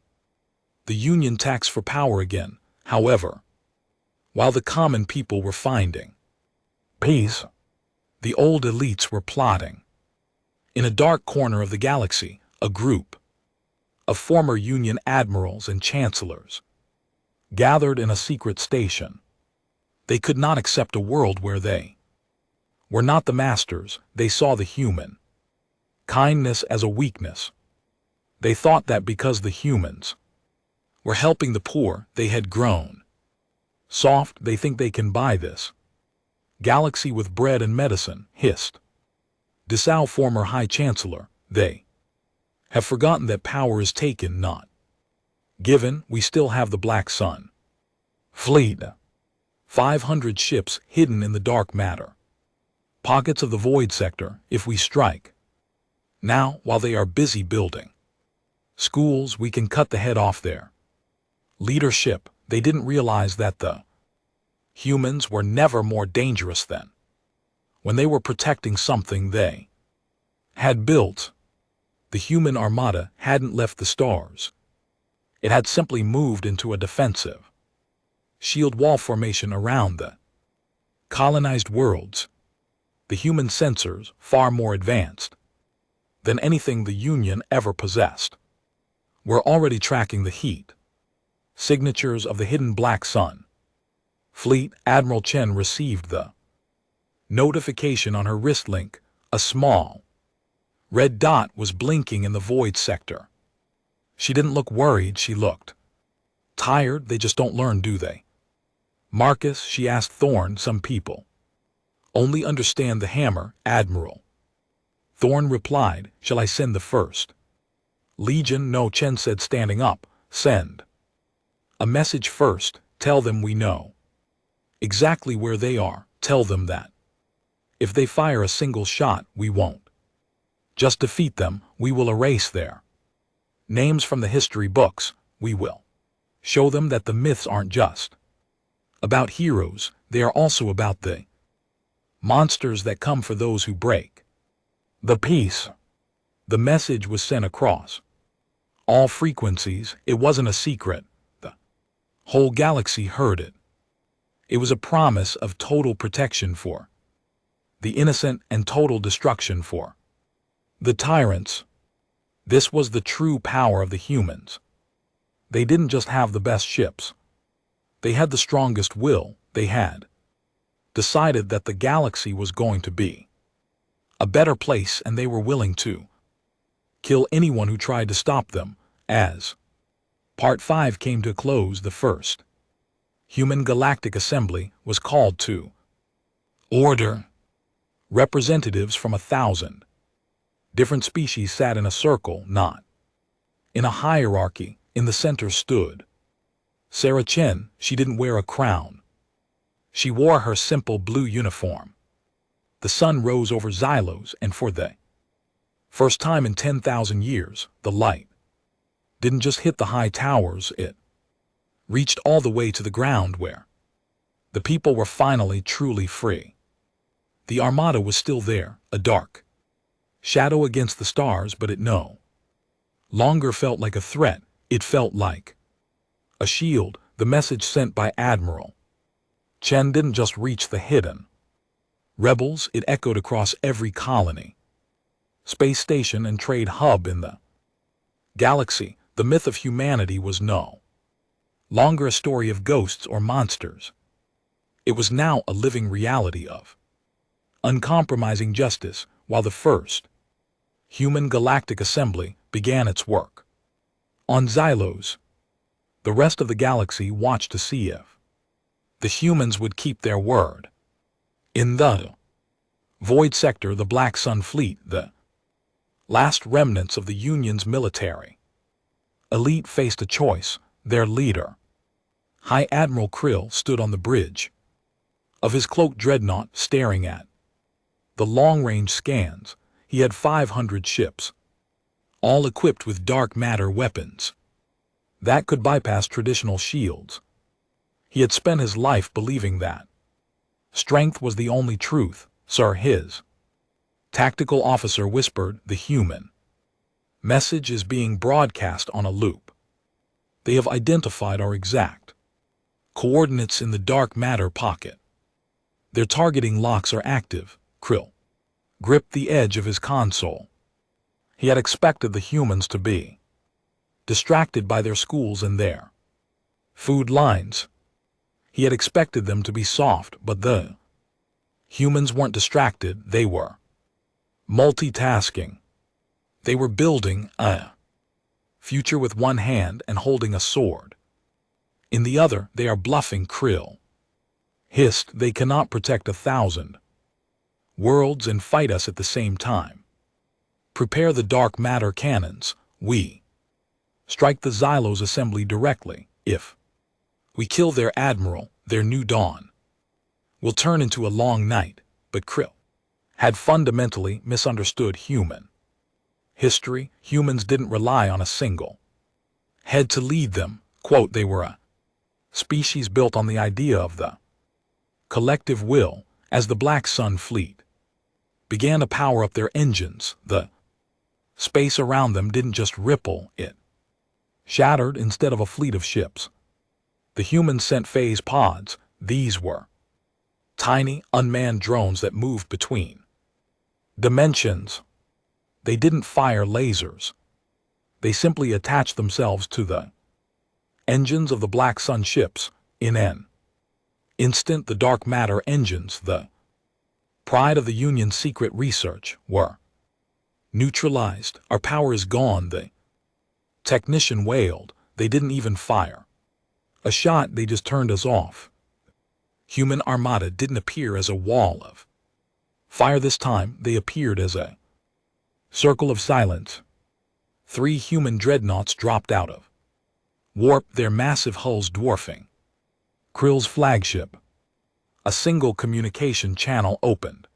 Speaker 1: the Union tax for power again. However, while the common people were finding peace, the old elites were plotting. In a dark corner of the galaxy, a group of former Union admirals and chancellors gathered in a secret station. They could not accept a world where they were not the masters. They saw the human kindness as a weakness. They thought that because the humans were helping the poor, they had grown soft. They think they can buy this galaxy with bread and medicine, hissed Dessau, former High Chancellor. They have forgotten that power is taken, not given. We still have the Black Sun fleet, 500 ships hidden in the dark matter pockets of the void sector. If we strike now, while they are busy building schools, we can cut the head off their leadership. They didn't realize that the humans were never more dangerous than when they were protecting something they had built. The human armada hadn't left the stars. It had simply moved into a defensive shield wall formation around the colonized worlds. The human sensors, far more advanced than anything the Union ever possessed, were already tracking the heat signatures of the hidden Black Sun fleet. Admiral Chen received the notification on her wrist link. A small red dot was blinking in the void sector. She didn't look worried, she looked tired. They just don't learn, do they? Marcus, she asked Thorne. Some people only understand the hammer, Admiral. Thorne replied, shall I send the first Legion? No, Chen said, standing up. Send a message first. Tell them we know exactly where they are. Tell them that if they fire a single shot, we won't Just defeat them, we will erase their names from the history books. We will show them that the myths aren't just about heroes, they are also about the monsters that come for those who break the peace. The message was sent across all frequencies. It wasn't a secret. The whole galaxy heard it. It was a promise of total protection for the innocent and total destruction for the tyrants. This was the true power of the humans. They didn't just have the best ships. They had the strongest will. They had decided that the galaxy was going to be a better place, and they were willing to kill anyone who tried to stop them. As Part 5 came to a close, the first Human Galactic Assembly was called to order. Representatives from 1,000 different species sat in a circle, not in a hierarchy. In the center stood Sarah Chen. She didn't wear a crown. She wore her simple blue uniform. The sun rose over Xylos, and for the first time in 10,000 years, the light didn't just hit the high towers, it reached all the way to the ground where the people were finally truly free. The Armada was still there, a dark shadow against the stars, but it no longer felt like a threat. It felt like a shield. The message sent by Admiral Chen didn't just reach the hidden rebels, it echoed across every colony, space station, and trade hub in the galaxy. The myth of humanity was no longer a story of ghosts or monsters. It was now a living reality of uncompromising justice. While the first Human Galactic Assembly began its work on Xylos, the rest of the galaxy watched to see if the humans would keep their word. In the Void Sector, the Black Sun Fleet, the last remnants of the Union's military elite, faced a choice. Their leader, High Admiral Krill, stood on the bridge of his cloaked dreadnought, staring at the long-range scans. He had 500 ships, all equipped with dark matter weapons that could bypass traditional shields. He had spent his life believing that strength was the only truth. Sir, his tactical officer whispered, the human message is being broadcast on a loop. They have identified our exact coordinates in the dark matter pocket. Their targeting locks are active. Krill gripped the edge of his console. He had expected the humans to be distracted by their schools and their food lines. He had expected them to be soft, but the humans weren't distracted. They were multitasking. They were building a future with one hand and holding a sword in the other. They are bluffing. Krill hissed, they cannot protect 1,000 worlds and fight us at the same time. Prepare the dark matter cannons. We strike the Xylos assembly directly. If we kill their admiral, their new dawn will turn into a long night. But Krill had fundamentally misunderstood human history. Humans didn't rely on a single head to lead them. Quote, they were a species built on the idea of the collective will. As the Black Sun Fleet began to power up their engines, the space around them didn't just ripple, it shattered. Instead of a fleet of ships, the humans sent phase pods. These were tiny, unmanned drones that moved between dimensions. They didn't fire lasers. They simply attached themselves to the engines of the Black Sun ships. In an instant, the dark matter engines, the pride of the Union's secret research, were neutralized. Our power is gone, the technician wailed. They didn't even fire a shot, they just turned us off. Human Armada didn't appear as a wall of fire this time. They appeared as a circle of silence. 3 human dreadnoughts dropped out of warp, their massive hulls dwarfing Krill's flagship. A single communication channel opened.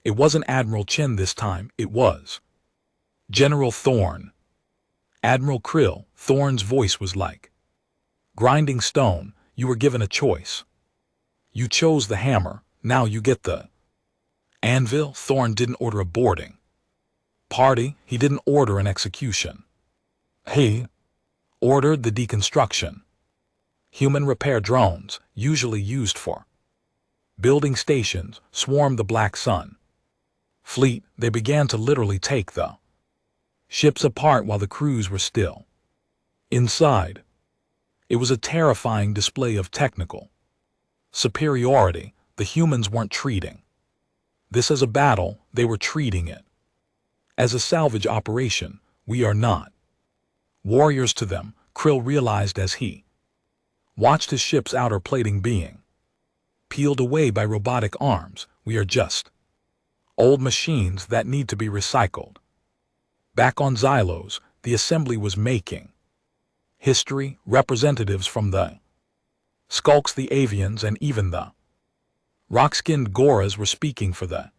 Speaker 1: It wasn't Admiral Chen this time. It was General Thorne. Admiral Krill. Thorne's voice was like grinding stone. You were given a choice. You chose the hammer, now you get the anvil. Thorne didn't order a boarding party, he didn't order an execution. He ordered the deconstruction. Human repair drones, usually used for building stations, swarmed the Black Sun fleet. They began to literally take the ships apart while the crews were still inside. It was a terrifying display of technical superiority. The humans weren't treating this as a battle, they were treating it as a salvage operation. We are not warriors to them, Krill realized as he watched his ship's outer plating being peeled away by robotic arms. We are just old machines that need to be recycled. Back on Xylos, the assembly was making history. Representatives from the Skulks, the Avians, and even the rock-skinned Goras were speaking for the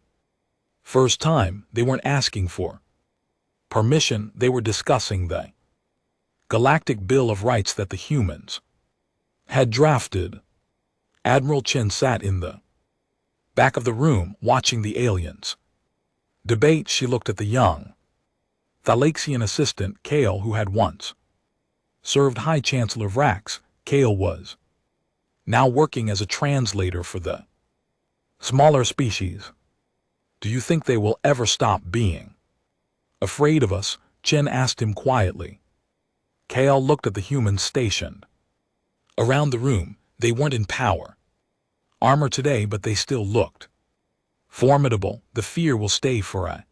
Speaker 1: first time. They weren't asking for permission, they were discussing the Galactic Bill of Rights that the humans had drafted. Admiral Chen sat in the back of the room, watching the aliens debate. She looked at the young Thalaxian assistant, Kale, who had once served High Chancellor Vrax. Kale was now working as a translator for the smaller species. Do you think they will ever stop being afraid of us? Chen asked him quietly. Kale looked at the humans stationed around the room. They weren't in power armor today, but they still looked formidable. The fear will stay for a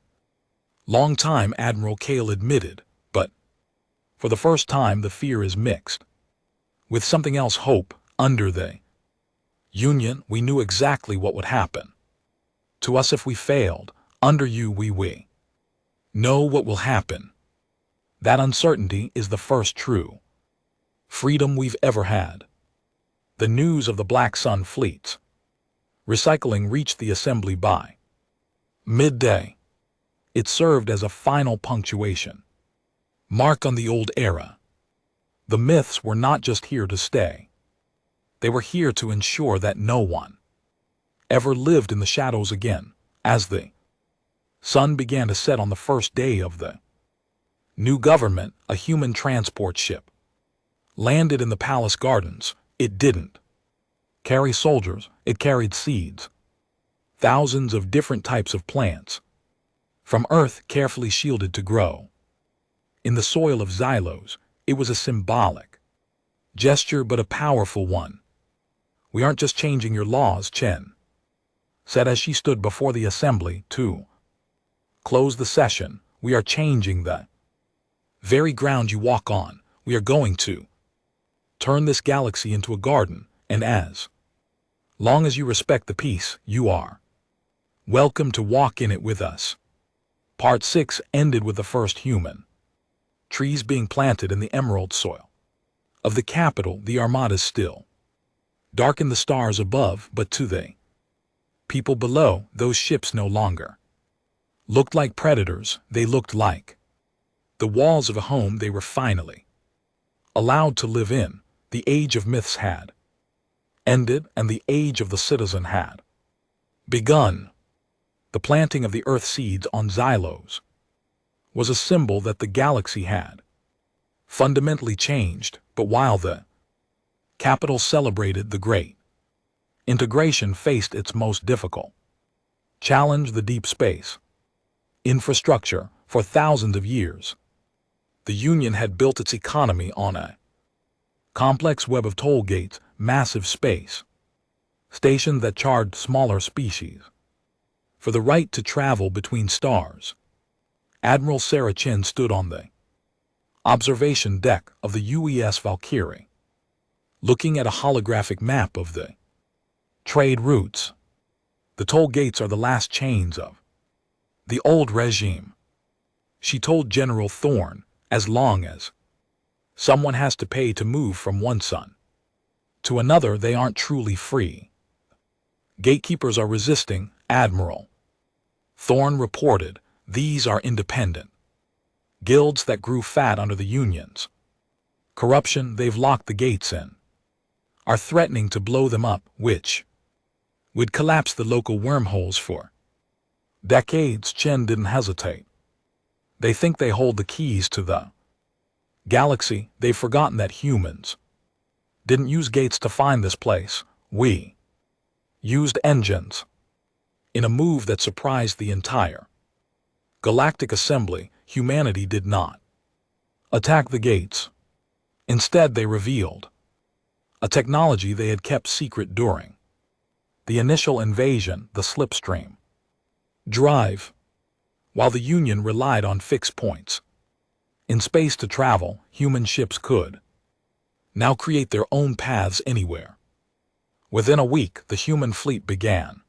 Speaker 1: long time, Admiral Kale admitted, but for the first time the fear is mixed with something else, hope. Under the Union, we knew exactly what would happen to us if we failed. Under you, we know what will happen. That uncertainty is the first true freedom we've ever had. The news of the Black Sun fleet's recycling reached the assembly by midday. It served as a final punctuation mark on the old era. The myths were not just here to stay. They were here to ensure that no one ever lived in the shadows again. As the sun began to set on the first day of the new government, a human transport ship landed in the palace gardens. It didn't carry soldiers, it carried seeds. Thousands of different types of plants from Earth, carefully shielded to grow in the soil of Xylos. It was a symbolic gesture, but a powerful one. We aren't just changing your laws, Chen said as she stood before the assembly to close the session. We are changing the very ground you walk on. We are going to turn this galaxy into a garden, and as long as you respect the peace, you are welcome to walk in it with us. Part 6 ended with the first human trees being planted in the emerald soil of the capital. The Armada still darkened the stars above, but to the people below, those ships no longer looked like predators. They looked like the walls of a home they were finally allowed to live in. The age of myths had ended, and the age of the citizen had begun. The planting of the Earth seeds on Xylos was a symbol that the galaxy had fundamentally changed. But while the capital celebrated the great integration, faced its most difficult challenge: the deep space infrastructure. For thousands of years, the Union had built its economy on a complex web of toll gates, massive space stations that charged smaller species for the right to travel between stars. Admiral Sarah Chen stood on the observation deck of the UES Valkyrie, looking at a holographic map of the trade routes. The toll gates are the last chains of the old regime, she told General Thorne. As long as someone has to pay to move from one sun to another, they aren't truly free. Gatekeepers are resisting, Admiral Thorne reported. These are independent Guilds that grew fat under the unions. Corruption they've locked the gates in. Are threatening to blow them up, which would collapse the local wormholes for decades. Chen didn't hesitate. They think they hold the keys to the galaxy. They've forgotten that humans didn't use gates to find this place. We used engines. In a move that surprised the entire Galactic Assembly, humanity did not attack the gates. Instead, they revealed a technology they had kept secret during the initial invasion, the slipstream drive. While the Union relied on fixed points in space to travel, human ships could now create their own paths anywhere. Within a week, the human fleet began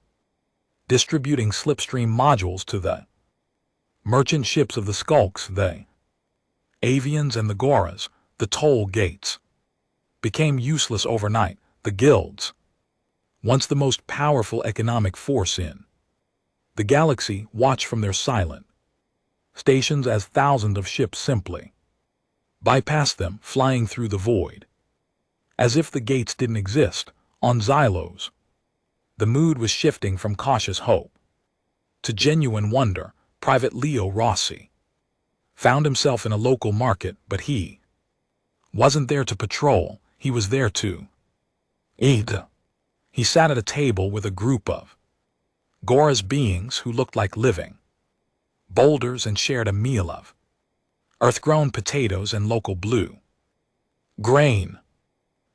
Speaker 1: distributing slipstream modules to the merchant ships of the Skulks. The Avians and the Goras, the toll gates, became useless overnight. The guilds, once the most powerful economic force in the galaxy, watched from their silent stations as thousands of ships simply bypassed them, flying through the void as if the gates didn't exist. On Xylos, the mood was shifting from cautious hope to genuine wonder. Private Leo Rossi found himself in a local market, but he wasn't there to patrol, he was there to eat. He sat at a table with a group of Gora's beings who looked like living boulders and shared a meal of earth-grown potatoes and local blue grain.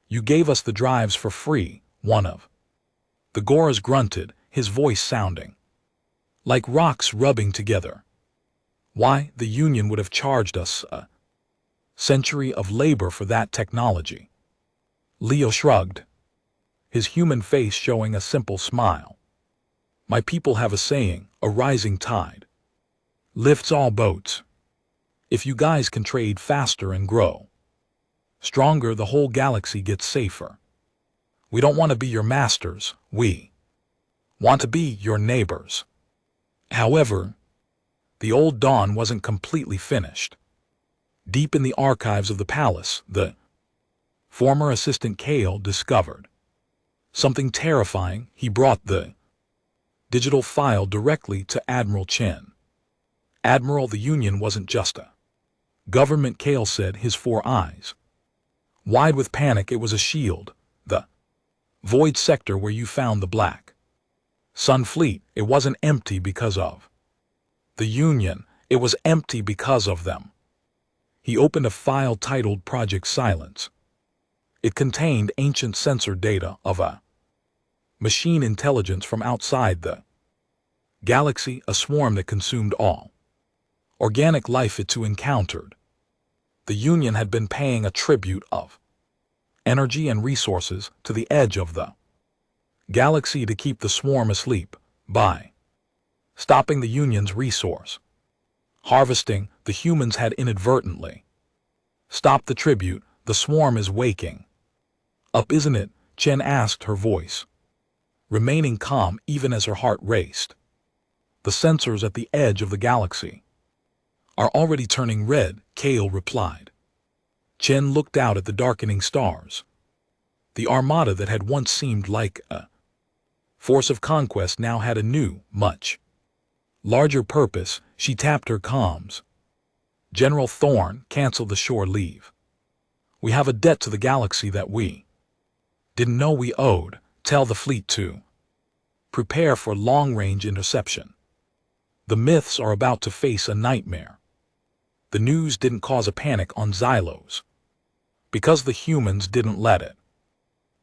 Speaker 1: You gave us the drives for free, one of the Goras grunted, his voice sounding like rocks rubbing together. Why, the Union would have charged us a century of labor for that technology. Leo shrugged, his human face showing a simple smile. My people have a saying, a rising tide lifts all boats. If you guys can trade faster and grow stronger, the whole galaxy gets safer. We don't want to be your masters, we want to be your neighbors. However, the old dawn wasn't completely finished. Deep in the archives of the palace, the former assistant Kale discovered something terrifying. He brought the digital file directly to Admiral Chen. Admiral, the Union wasn't just a government, Kale said, his 4 eyes wide with panic. It was a shield, the void sector where you found the Black Sun Fleet. It wasn't empty because of the Union, it was empty because of them. He opened a file titled Project Silence. It contained ancient sensor data of a machine intelligence from outside the galaxy, a swarm that consumed all organic life it too encountered. The Union had been paying a tribute of energy and resources to the edge of the galaxy to keep the swarm asleep. By stopping the Union's resource harvesting, the humans had inadvertently stopped the tribute. The swarm is waking up, isn't it? Chen asked, her voice remaining calm even as her heart raced. The sensors at the edge of the galaxy are already turning red, Kale replied. Chen looked out at the darkening stars. The Armada that had once seemed like a force of conquest now had a new, much larger purpose. She tapped her comms. General Thorne, cancel the shore leave. We have a debt to the galaxy that we didn't know we owed. Tell the fleet to prepare for long-range interception. The myths are about to face a nightmare. The news didn't cause a panic on Xylos because the humans didn't let it.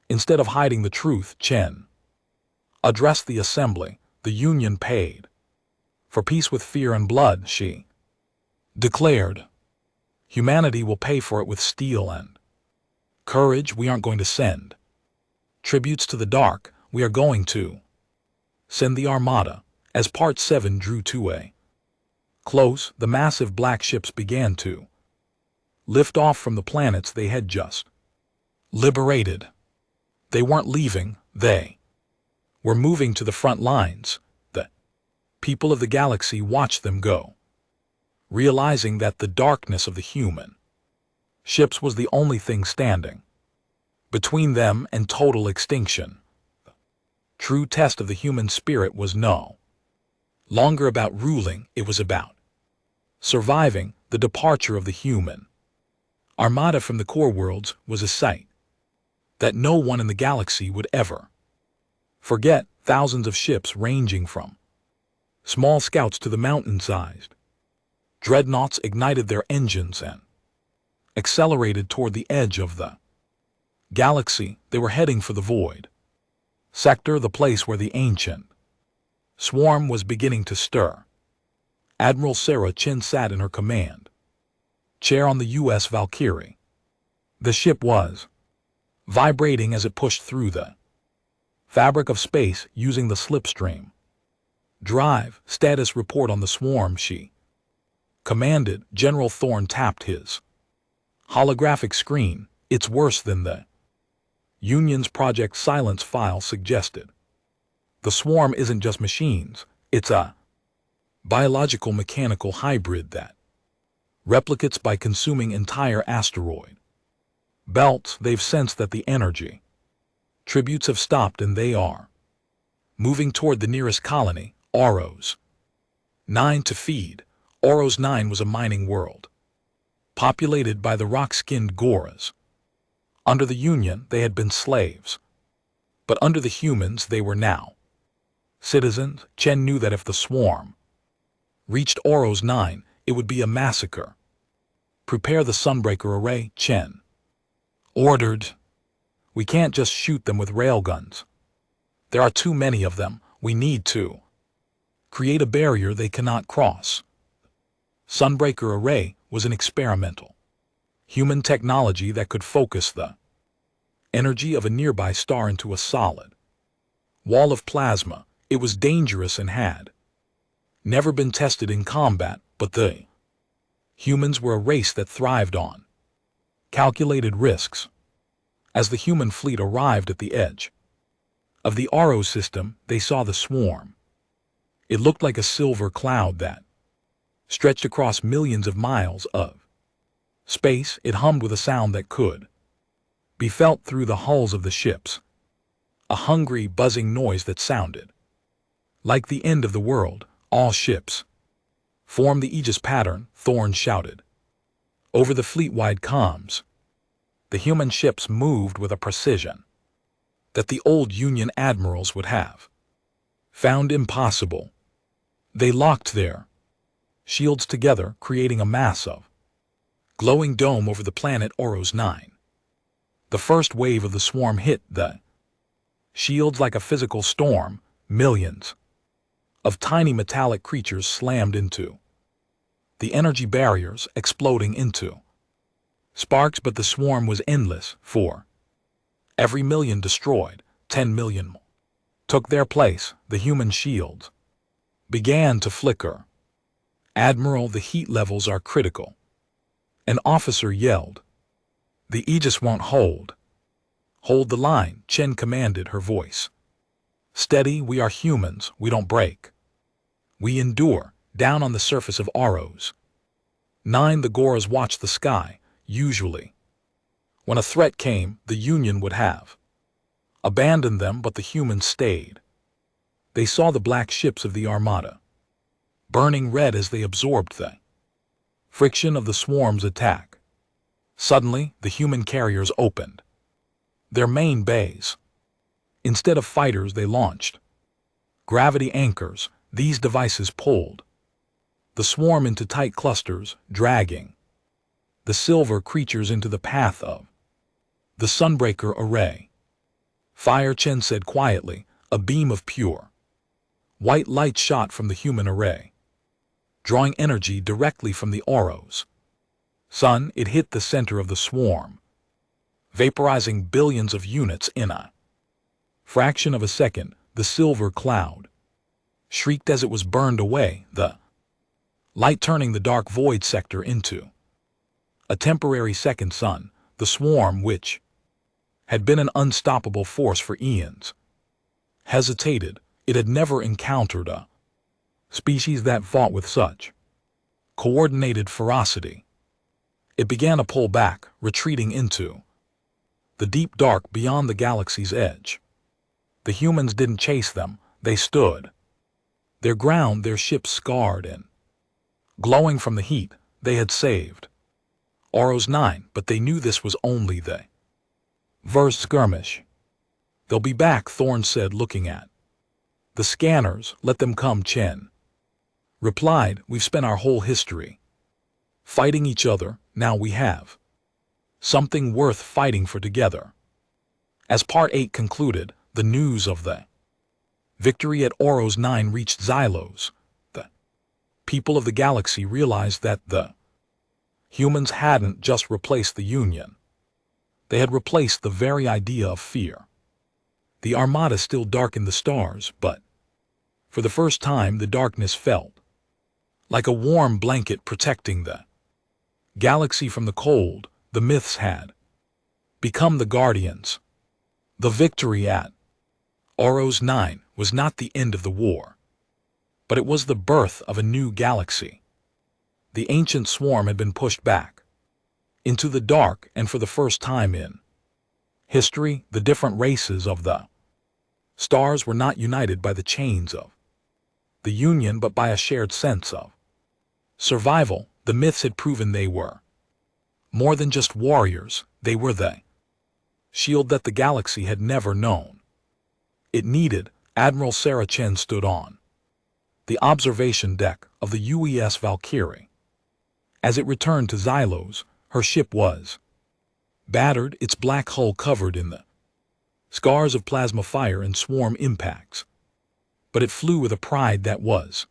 Speaker 1: Instead of hiding the truth, Chen addressed the assembly. The Union paid for peace with fear and blood, she declared. Humanity will pay for it with steel and courage. We aren't going to send tributes to the dark. We are going to send the Armada. As Part 7 drew to a close, the massive black ships began to lift off from the planets they had just liberated. They weren't leaving, they were moving to the front lines. The people of the galaxy watched them go. realizing that the darkness of the human ships was the only thing standing between them and total extinction. The true test of the human spirit was no longer about ruling, it was about surviving the departure of the human Armada from the core worlds was a sight that no one in the galaxy would ever forget. Thousands of ships ranging from small scouts to the mountain-sized dreadnoughts ignited their engines and accelerated toward the edge of the galaxy. They were heading for the void sector, the place where the ancient swarm was beginning to stir. Admiral Sarah Chin sat in her command chair on the U.S. Valkyrie. The ship was vibrating as it pushed through the fabric of space using the slipstream drive. Status report on the swarm, she commanded. General Thorne tapped his holographic screen. It's worse than the Union's Project Silence file suggested. The swarm isn't just machines, it's a biological mechanical hybrid that replicates by consuming entire asteroid belts. They've sensed that the energy tributes have stopped and they are moving toward the nearest colony, Oros 9, to feed. Oros 9 was a mining world populated by the rock-skinned Goras. Under the Union, they had been slaves, but under the humans, they were now citizens. Chen knew that if the swarm reached Oros 9, it would be a massacre. Prepare the Sunbreaker array, Chen ordered. We can't just shoot them with railguns. There are too many of them. We need to create a barrier they cannot cross. Sunbreaker array was an experimental human technology that could focus the energy of a nearby star into a solid wall of plasma. It was dangerous and had never been tested in combat, but the humans were a race that thrived on calculated risks. As the human fleet arrived at the edge of the Aro system, they saw the swarm. It looked like a silver cloud that stretched across millions of miles of space. It hummed with a sound that could be felt through the hulls of the ships, a hungry, buzzing noise that sounded like the end of the world. All ships form the Aegis pattern, Thorne shouted over the fleet-wide comms. The human ships moved with a precision that the old Union admirals would have found impossible. They locked their shields together, creating a massive glowing dome over the planet Oros 9. The first wave of the swarm hit the shields like a physical storm. Millions of tiny metallic creatures slammed into the energy barriers, exploding into sparks, but the swarm was endless. For every million destroyed, 10 million more took their place. The human shields began to flicker. Admiral, the heat levels are critical. An officer yelled. The Aegis won't hold. Hold the line, Chen commanded, her voice steady. We are humans, we don't break. We endure. Down on the surface of Oros 9, the Goras watched the sky. Usually, when a threat came, the Union would have abandoned them, but the humans stayed. They saw the black ships of the Armada burning red as they absorbed the friction of the swarm's attack. Suddenly, the human carriers opened their main bays. Instead of fighters, they launched gravity anchors. These devices pulled the swarm into tight clusters, dragging the silver creatures into the path of the Sunbreaker array. Fire, Chen said quietly. A beam of pure white light shot from the human array, drawing energy directly from the Oros sun. It hit the center of the swarm, vaporizing billions of units in a fraction of a second. The silver cloud shrieked as it was burned away, the light turning the dark void sector into a temporary second sun. The swarm, which had been an unstoppable force for eons, hesitated. It had never encountered a species that fought with such coordinated ferocity. It began to pull back, retreating into the deep dark beyond the galaxy's edge. The humans didn't chase them, they stood their ground, their ships scarred and glowing from the heat they had saved. Oros 9, but they knew this was only the first skirmish. They'll be back, Thorn said, looking at the scanners. Let them come, Chen replied. We've spent our whole history fighting each other, now we have something worth fighting for together. As Part 8 concluded, the news of the victory at Oros 9 reached Xylos. The people of the galaxy realized that the humans hadn't just replaced the Union. They had replaced the very idea of fear. The Armada still darkened the stars, but for the first time the darkness felt like a warm blanket protecting the galaxy from the cold. The myths had become the guardians. The victory at Oros 9 was not the end of the war, but it was the birth of a new galaxy. The ancient swarm had been pushed back into the dark, and for the first time in history, the different races of the stars were not united by the chains of the Union, but by a shared sense of survival. The myths had proven they were more than just warriors, they were the shield that the galaxy had never known. It needed. Admiral Sarah Chen stood on the observation deck of the UES Valkyrie. As it returned to Xylos, her ship was battered, its black hull covered in the scars of plasma fire and swarm impacts. But it flew with a pride that was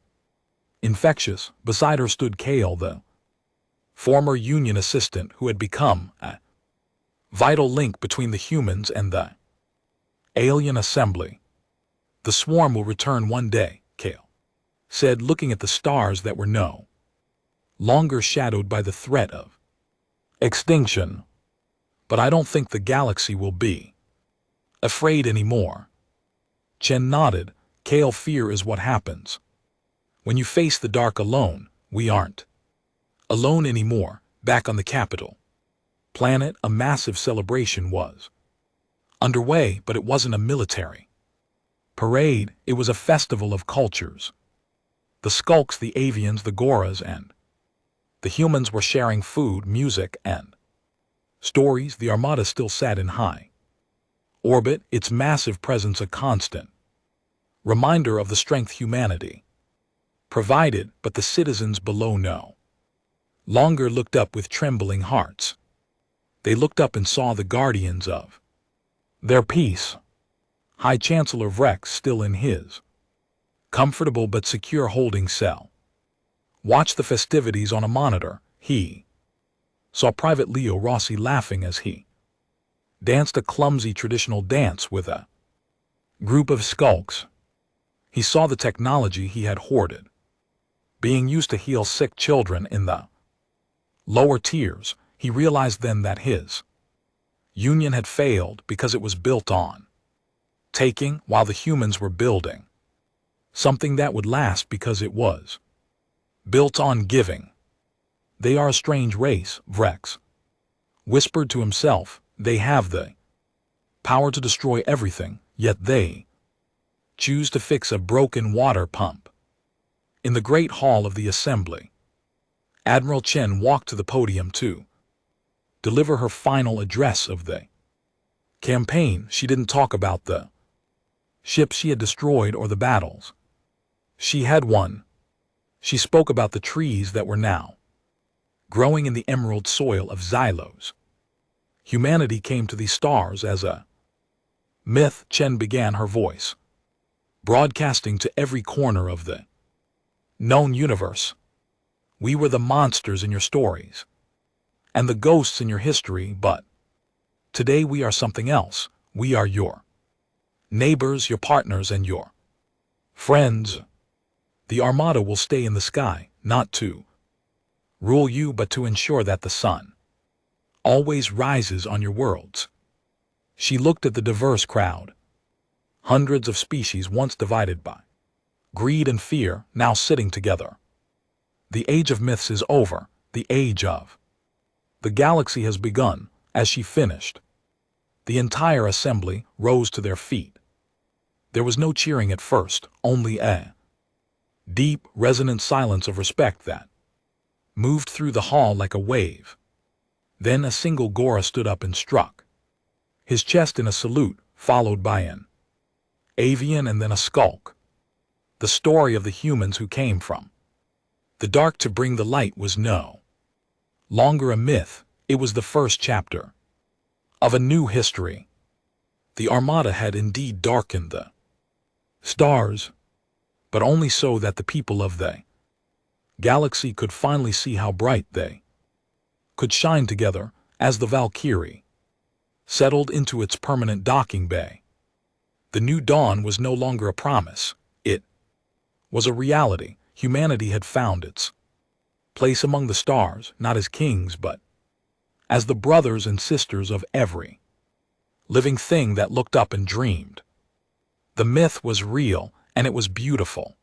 Speaker 1: infectious. Beside her stood Kale, the former Union assistant who had become a vital link between the humans and the alien assembly. The swarm will return one day, Kale said, looking at the stars that were no longer shadowed by the threat of extinction. But I don't think the galaxy will be afraid anymore. Chen nodded. Kale, fear is what happens when you face the dark alone. We aren't alone anymore. Back on the capital planet, a massive celebration was underway, but it wasn't a military parade. It was a festival of cultures. The Skulks, the Avians, the Goras, and the humans were sharing food, music, and stories. The Armada still sat in high orbit, its massive presence a constant reminder of the strength humanity provided, but the citizens below no longer looked up with trembling hearts. They looked up and saw the guardians of their peace. High Chancellor Vrex still in his comfortable but secure holding cell watched the festivities on a monitor. He saw Private Leo Rossi laughing as he danced a clumsy traditional dance with a group of skulks. He saw the technology he had hoarded being used to heal sick children in the lower tiers. He realized then that his Union had failed because it was built on taking, while the humans were building something that would last because it was built on giving. They are a strange race, Vrex whispered to himself. They have the power to destroy everything, yet they choose to fix a broken water pump. In the great hall of the assembly, Admiral Chen walked to the podium to deliver her final address of the campaign. She didn't talk about the ships she had destroyed or the battles she had won. She spoke about the trees that were now growing in the emerald soil of Xylos. Humanity came to these stars as a myth. Chen began, her voice broadcasting to every corner of the known universe. We were the monsters in your stories and the ghosts in your history, but today we are something else. We are your neighbors, your partners, and your friends. The Armada will stay in the sky, not to rule you, but to ensure that the sun always rises on your worlds. She looked at the diverse crowd. Hundreds of species once divided by greed and fear, now sitting together. The age of myths is over, the age of the galaxy has begun. As she finished, the entire assembly rose to their feet. There was no cheering at first, only a deep, resonant silence of respect that moved through the hall like a wave. Then a single Gora stood up and struck his chest in a salute, followed by an avian and then a skulk. The story of the humans who came from the dark to bring the light was no longer a myth. It was the first chapter of a new history. The Armada had indeed darkened the stars, but only so that the people of the galaxy could finally see how bright they could shine together. As the Valkyrie settled into its permanent docking bay, the new dawn was no longer a promise. It was a reality. Humanity had found its place among the stars, not as kings, but as the brothers and sisters of every living thing that looked up and dreamed. The myth was real, and it was beautiful.